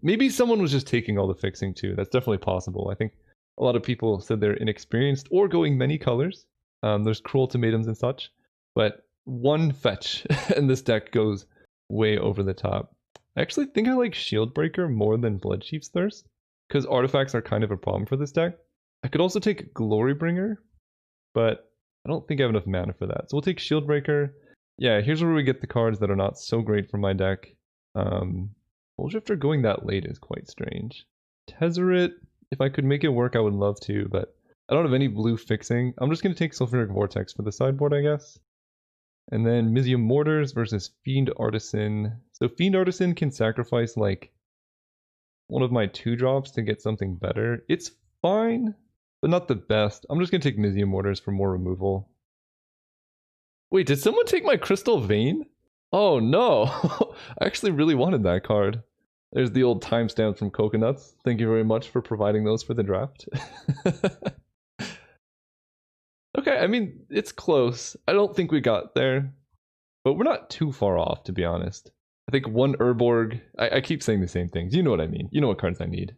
maybe someone was just taking all the fixing too. That's definitely possible. I think a lot of people said they're inexperienced or going many colors. There's Cruel Ultimatums and such. But one fetch and this deck goes way over the top. I actually think I like Shieldbreaker more than Bloodchief's Thirst. because artifacts are kind of a problem for this deck. I could also take Glorybringer, but I don't think I have enough mana for that. So we'll take Shieldbreaker. Yeah, here's where we get the cards that are not so great for my deck. Mulldrifter going that late is quite strange. Tezzeret, if I could make it work, I would love to, but I don't have any blue fixing. I'm just going to take Sulfuric Vortex for the sideboard, I guess. And then Mizzium Mortars versus Fiend Artisan. So Fiend Artisan can sacrifice like one of my 2-drops to get something better. It's fine, but not the best. I'm just going to take Mizzium Mortars for more removal. Wait, did someone take my Crystal Vein? Oh no! I actually really wanted that card. There's the old timestamps from Coconuts. Thank you very much for providing those for the draft. Okay, I mean, it's close. I don't think we got there, but we're not too far off, to be honest. I think one Urborg. I keep saying the same things. You know what I mean. You know what cards I need.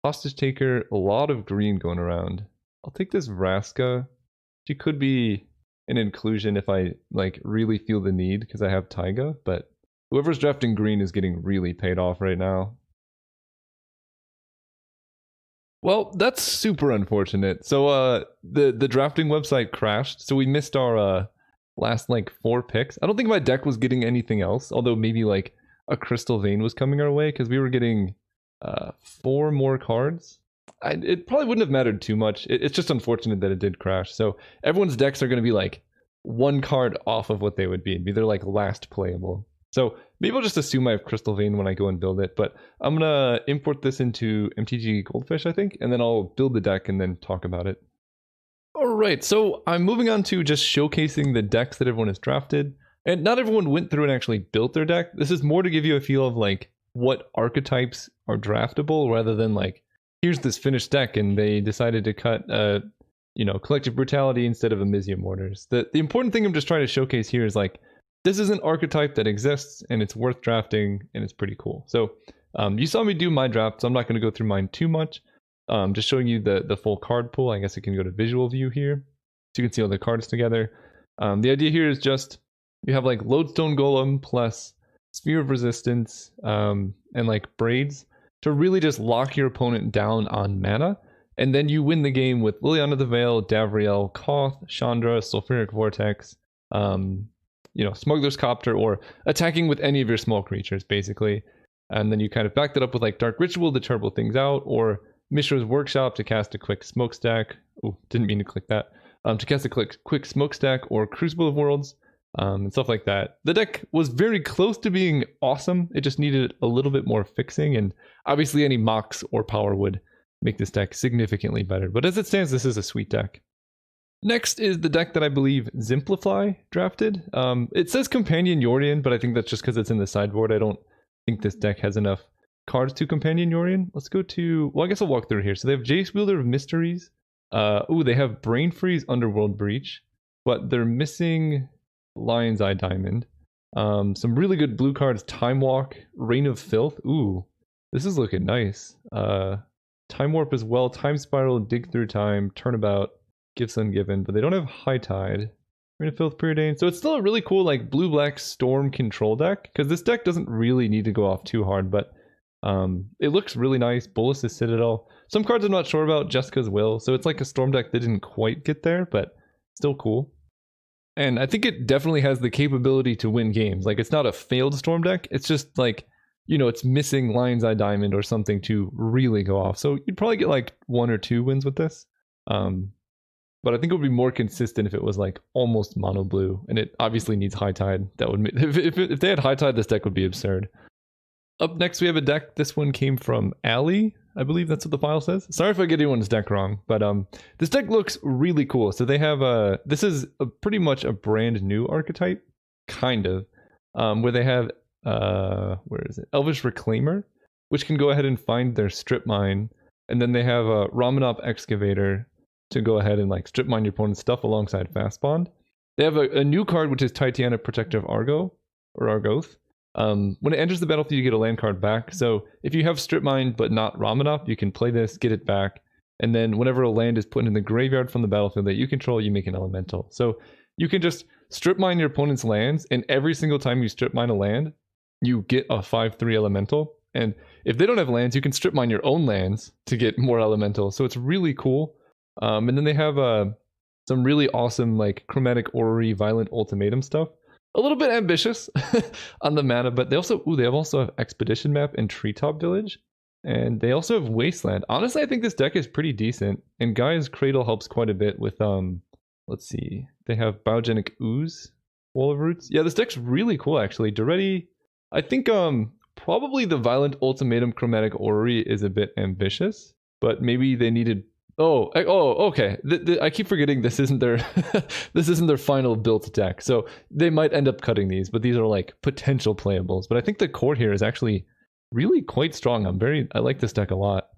Hostage Taker, a lot of green going around. I'll take this Vraska. She could be an inclusion if I like really feel the need because I have Taiga, but whoever's drafting green is getting really paid off right now. Well, that's super unfortunate. So the drafting website crashed, so we missed our last like 4 picks. I don't think my deck was getting anything else, although maybe like a Crystal Vein was coming our way because we were getting 4 more cards. It probably wouldn't have mattered too much. It's just unfortunate that it did crash. So everyone's decks are going to be like 1 card off of what they would be. It'd be their like last playable. So maybe I'll just assume I have Crystal Vein when I go and build it. But I'm going to import this into MTG Goldfish, I think. And then I'll build the deck and then talk about it. Alright, so I'm moving on to just showcasing the decks that everyone has drafted. And not everyone went through and actually built their deck. This is more to give you a feel of like what archetypes are draftable rather than like, here's this finished deck and they decided to cut Collective Brutality instead of a Mizzium Mortars. The important thing I'm just trying to showcase here is like, this is an archetype that exists and it's worth drafting and it's pretty cool. So you saw me do my draft, so I'm not going to go through mine too much. Just showing you the full card pool. I guess I can go to visual view here so you can see all the cards together. The idea here is just you have like Lodestone Golem plus Sphere of Resistance and like Braids to really just lock your opponent down on mana. And then you win the game with Liliana the Veil, Davriel, Koth, Chandra, Sulfuric Vortex, Smuggler's Copter, or attacking with any of your small creatures, basically. And then you kind of backed it up with like Dark Ritual to turbo things out, or Mishra's Workshop to cast a quick Smokestack. Oh, didn't mean to click that. To cast a quick Smokestack, or Crucible of Worlds, and stuff like that. The deck was very close to being awesome. It just needed a little bit more fixing, and obviously any Mox or Power would make this deck significantly better. But as it stands, this is a sweet deck. Next is the deck that I believe Zimplify drafted. It says Companion Yorion, but I think that's just because it's in the sideboard. I don't think this deck has enough cards to Companion Yorion. Let's go to, well, I guess I'll walk through here. So they have Jace, Wielder of Mysteries. They have Brain Freeze, Underworld Breach, but they're missing Lion's Eye Diamond. Some really good blue cards, Time Walk, Reign of Filth. Ooh, this is looking nice. Time Warp as well, Time Spiral, Dig Through Time, Turnabout, Gifts Ungiven, but they don't have High Tide. Reign of Filth, Preordain. So it's still a really cool like blue-black storm control deck, because this deck doesn't really need to go off too hard, but it looks really nice. Bolas's Citadel. Some cards I'm not sure about, Jessica's Will. So it's like a storm deck that didn't quite get there, but still cool. And I think it definitely has the capability to win games. Like, it's not a failed storm deck. It's just like, it's missing Lion's Eye Diamond or something to really go off. So you'd probably get like 1 or 2 wins with this. But I think it would be more consistent if it was like almost mono blue, and it obviously needs High Tide. That would if they had High Tide, this deck would be absurd. Up next, we have a deck. This one came from Ali. I believe that's what the file says. Sorry if I get anyone's deck wrong, but this deck looks really cool. So they have this is pretty much a brand new archetype, kind of, where they have where is it? Elvish Reclaimer, which can go ahead and find their strip mine, and then they have a Ramunap Excavator to go ahead and like strip mine your opponent's stuff alongside Fast Bond. They have a new card, which is Titania Protective Argo, or Argoth. When it enters the battlefield, you get a land card back. So if you have Strip Mine but not Ramunap, you can play this, get it back, and then whenever a land is put in the graveyard from the battlefield that you control, you make an elemental. So you can just strip mine your opponent's lands, and every single time you strip mine a land, you get a 5/3 elemental. And if they don't have lands, you can strip mine your own lands to get more elemental. So it's really cool. And then they have some really awesome like Chromatic Orrery, Violent Ultimatum stuff. A little bit ambitious on the mana, but they also have Expedition Map and Treetop Village. And they also have Wasteland. Honestly, I think this deck is pretty decent. And Gaia's Cradle helps quite a bit with let's see. They have Biogenic Ooze, Wall of Roots. Yeah, this deck's really cool actually. Daretti, I think probably the Violent Ultimatum Chromatic Orrery is a bit ambitious, but maybe they needed okay. I keep forgetting this isn't their this isn't their final built deck. So they might end up cutting these, but these are like potential playables. But I think the core here is actually really quite strong. I like this deck a lot.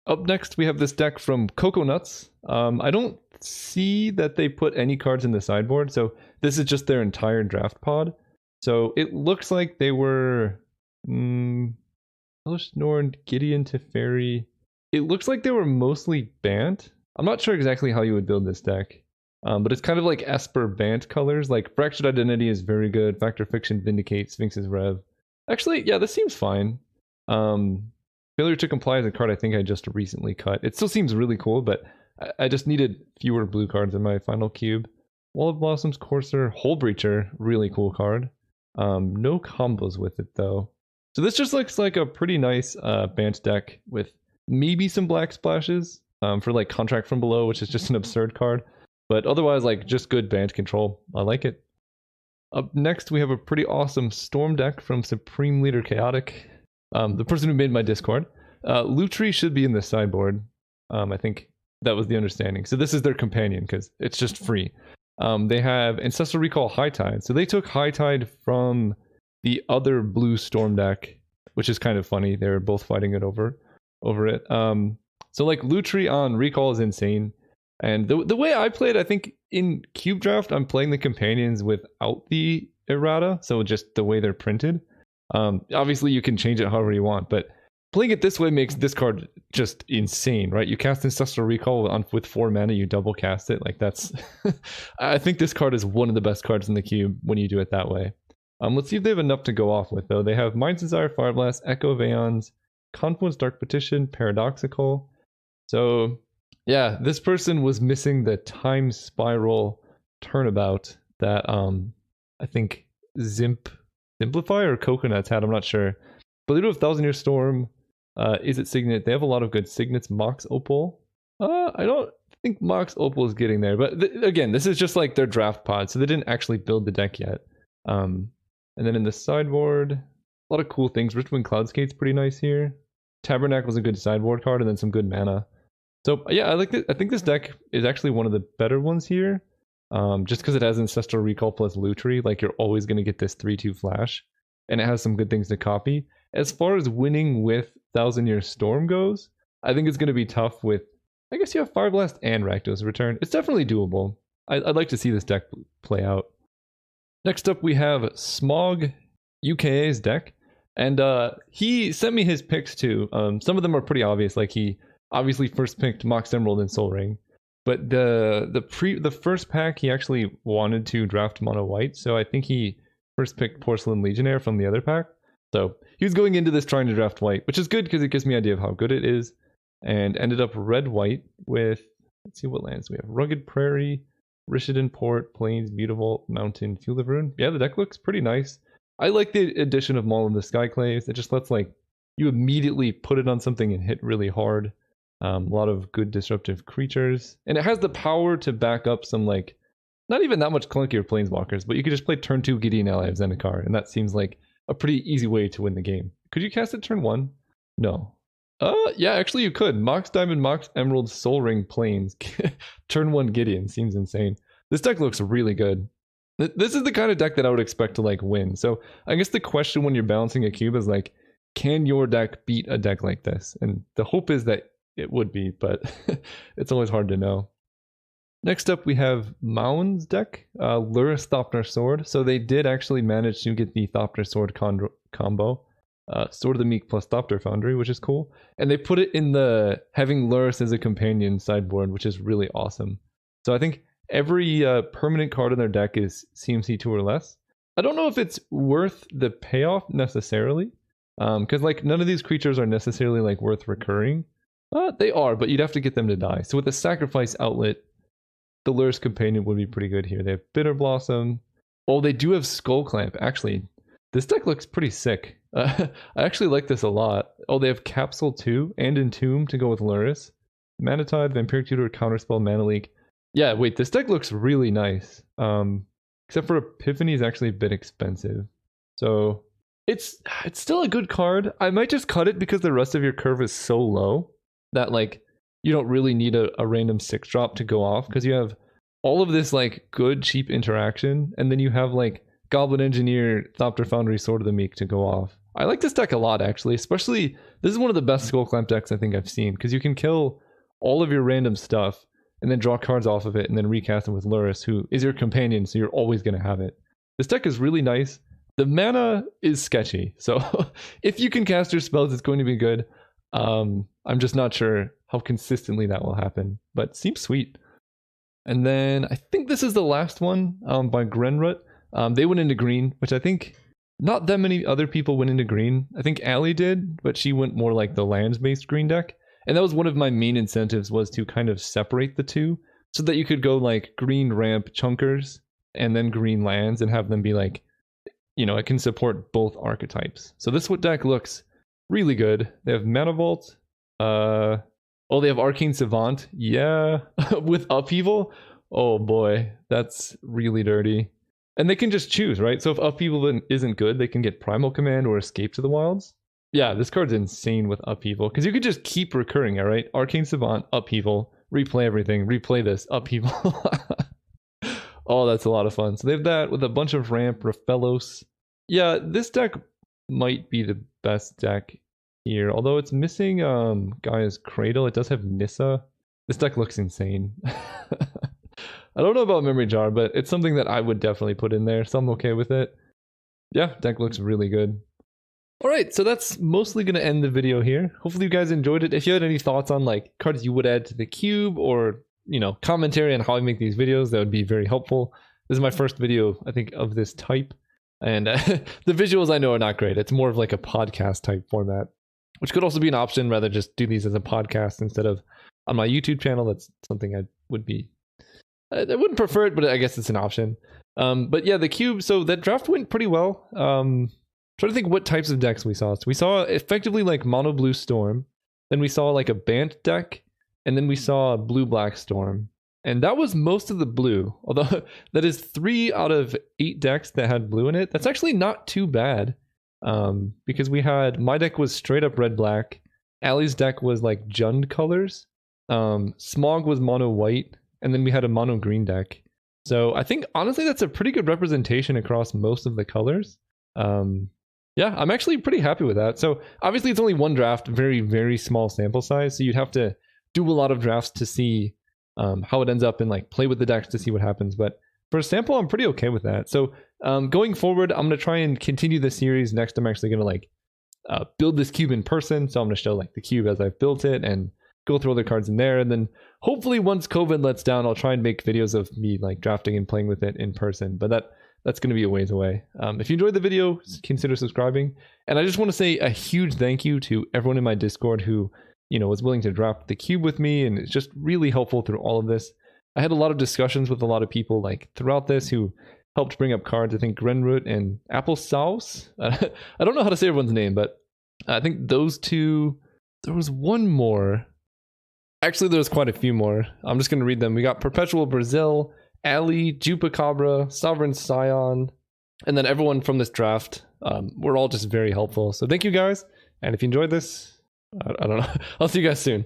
Up next, we have this deck from Coconuts. I don't see that they put any cards in the sideboard, so this is just their entire draft pod. So it looks like they were Hellish Norn, Gideon Teferi. It looks like they were mostly Bant. I'm not sure exactly how you would build this deck, but it's kind of like Esper Bant colors. Like Fractured Identity is very good. Factor Fiction, Vindicate, Sphinx's Rev. Actually, yeah, this seems fine. Failure to Comply is a card I think I just recently cut. It still seems really cool, but I just needed fewer blue cards in my final cube. Wall of Blossoms, Courser, Hullbreacher, really cool card. No combos with it though. So this just looks like a pretty nice Bant deck with maybe some black splashes for like Contract from Below, which is just an absurd card. But otherwise, like just good Bant control. I like it. Up next, we have a pretty awesome Storm deck from Supreme Leader Chaotic. The person who made my Discord. Lutri should be in the sideboard. I think that was the understanding. So this is their companion because it's just free. They have Ancestral Recall High Tide. So they took High Tide from the other blue Storm deck, which is kind of funny. They're both fighting it over it. So like Lutri on Recall is insane. And the way I played, I think in Cube Draft, I'm playing the companions without the errata. So just the way they're printed. Obviously you can change it however you want, but playing it this way makes this card just insane, right? You cast Ancestral Recall with 4 mana, you double cast it. Like that's, I think this card is one of the best cards in the cube when you do it that way. Let's see if they have enough to go off with though. They have Mind's Desire, Fire Blast, Echo of Aeons, Confluence, Dark Petition, Paradoxical. So yeah, this person was missing the Time Spiral Turnabout that I think Simplify or Coconuts had, I'm not sure. But they do have Thousand Year Storm. Is it Signet? They have a lot of good Signets. Mox Opal. I don't think Mox Opal is getting there. But again, this is just like their draft pod, so they didn't actually build the deck yet. And then in the sideboard, a lot of cool things. Richwind Cloudskate's pretty nice here. Tabernacle was a good sideboard card, and then some good mana. So yeah, I like it. I think this deck is actually one of the better ones here. Just because it has Ancestral Recall plus Lutri, like you're always going to get this 3/2 flash, and it has some good things to copy. As far as winning with Thousand Year Storm goes, I think it's going to be tough with, I guess you have Fire Blast and Rakdos Return. It's definitely doable. I'd like to see this deck play out. Next up, we have Smog, UKA's deck, and he sent me his picks too. Some of them are pretty obvious, like he obviously first picked Mox Emerald and Sol Ring. But the first pack, he actually wanted to draft mono white, so I think he first picked Porcelain Legionnaire from the other pack. So he was going into this trying to draft white, which is good because it gives me an idea of how good it is. And ended up red-white with, let's see what lands we have. Rugged Prairie, Rishadan Port, Plains, Beautiful, Mountain, Field of Ruin. Yeah, the deck looks pretty nice. I like the addition of Maul of the Skyclaves. It just lets like you immediately put it on something and hit really hard. A lot of good disruptive creatures. And it has the power to back up some like, not even that much clunkier planeswalkers, but you could just play turn 2 Gideon Ally of Zendikar, and that seems like a pretty easy way to win the game. Could you cast it turn 1? No. Yeah, actually you could. Mox Diamond, Mox Emerald, Sol Ring, Plains. Turn 1 Gideon. Seems insane. This deck looks really good. This is the kind of deck that I would expect to like win. So I guess the question when you're balancing a cube is like, can your deck beat a deck like this? And the hope is that it would be, but it's always hard to know. Next up, we have Maun's deck, Lurrus Thopter Sword. So they did actually manage to get the Thopter Sword combo, Sword of the Meek plus Thopter Foundry, which is cool. And they put it in the having Lurrus as a companion sideboard, which is really awesome. So I think every permanent card in their deck is CMC 2 or less. I don't know if it's worth the payoff necessarily, Because like none of these creatures are necessarily like worth recurring. They are, but you'd have to get them to die. So with the sacrifice outlet, the Lurrus Companion would be pretty good here. They have Bitter Blossom. Oh, they do have Skull Clamp. Actually, this deck looks pretty sick. I actually like this a lot. Oh, they have Capsule 2 and Entomb to go with Lurrus. Mana Tithe, Vampiric Tutor, Counterspell, Mana Leak. Yeah, wait, this deck looks really nice. Except for Epiphany is actually a bit expensive. So it's still a good card. I might just cut it because the rest of your curve is so low that like you don't really need a random 6-drop to go off, because you have all of this like good cheap interaction, and then you have like Goblin Engineer, Thopter Foundry, Sword of the Meek to go off. I like this deck a lot actually, especially this is one of the best Skull Clamp decks I think I've seen, because you can kill all of your random stuff and then draw cards off of it and then recast them with Lurrus, who is your companion, so you're always going to have it. This deck is really nice. The mana is sketchy, so if you can cast your spells, it's going to be good. I'm just not sure how consistently that will happen, but seems sweet. And then I think this is the last one by Grenrut. They went into green, which I think not that many other people went into green. I think Allie did, but she went more like the lands-based green deck. And that was one of my main incentives, was to kind of separate the two so that you could go like green ramp chunkers and then green lands and have them be like, you know, it can support both archetypes. So this deck looks really good. They have Mana Vault. Oh, they have Arcane Savant. Yeah, with Upheaval. Oh boy, that's really dirty. And they can just choose, right? So if Upheaval isn't good, they can get Primal Command or Escape to the Wilds. Yeah, this card's insane with Upheaval, because you could just keep recurring it, right? Arcane Savant, Upheaval, replay everything, replay this, Upheaval. Oh, that's a lot of fun. So they have that with a bunch of ramp, Raphelos. Yeah, this deck might be the best deck here, although it's missing Gaia's Cradle. It does have Nissa. This deck looks insane. I don't know about Memory Jar, but it's something that I would definitely put in there, so I'm okay with it. Yeah, deck looks really good. Alright, so that's mostly going to end the video here. Hopefully you guys enjoyed it. If you had any thoughts on like cards you would add to the cube, or, you know, commentary on how I make these videos, that would be very helpful. This is my first video, I think, of this type. And the visuals I know are not great. It's more of like a podcast type format, which could also be an option, rather just do these as a podcast instead of on my YouTube channel. That's something I wouldn't prefer it, but I guess it's an option. But yeah, the cube, so that draft went pretty well. Trying to think what types of decks we saw. So we saw effectively like Mono Blue Storm, then we saw like a Bant deck, and then we saw Blue Black Storm. And that was most of the blue, although that is 3 out of 8 decks that had blue in it. That's actually not too bad, because my deck was straight up red-black, Allie's deck was like Jund colors, Smog was mono white, and then we had a mono green deck. So I think honestly that's a pretty good representation across most of the colors. Yeah, I'm actually pretty happy with that. So obviously it's only one draft, very, very small sample size, so you'd have to do a lot of drafts to see how it ends up and like play with the decks to see what happens. But for a sample, I'm pretty okay with that. So going forward, I'm going to try and continue the series. Next, I'm actually going to like build this cube in person. So I'm going to show like the cube as I've built it and go through other cards in there. And then hopefully once COVID lets down, I'll try and make videos of me like drafting and playing with it in person. But that's going to be a ways away. If you enjoyed the video, consider subscribing. And I just want to say a huge thank you to everyone in my Discord who, you know, was willing to draft the cube with me, and it's just really helpful through all of this. I had a lot of discussions with a lot of people like throughout this who helped bring up cards. I think Grenrut and Apple Sauce. I don't know how to say everyone's name, but I think those two. There was one more. Actually, there was quite a few more. I'm just going to read them. We got Perpetual Brazil, Allie, Jupacabra, Sovereign Scion, and then everyone from this draft. We're all just very helpful. So thank you guys. And if you enjoyed this, I don't know. I'll see you guys soon.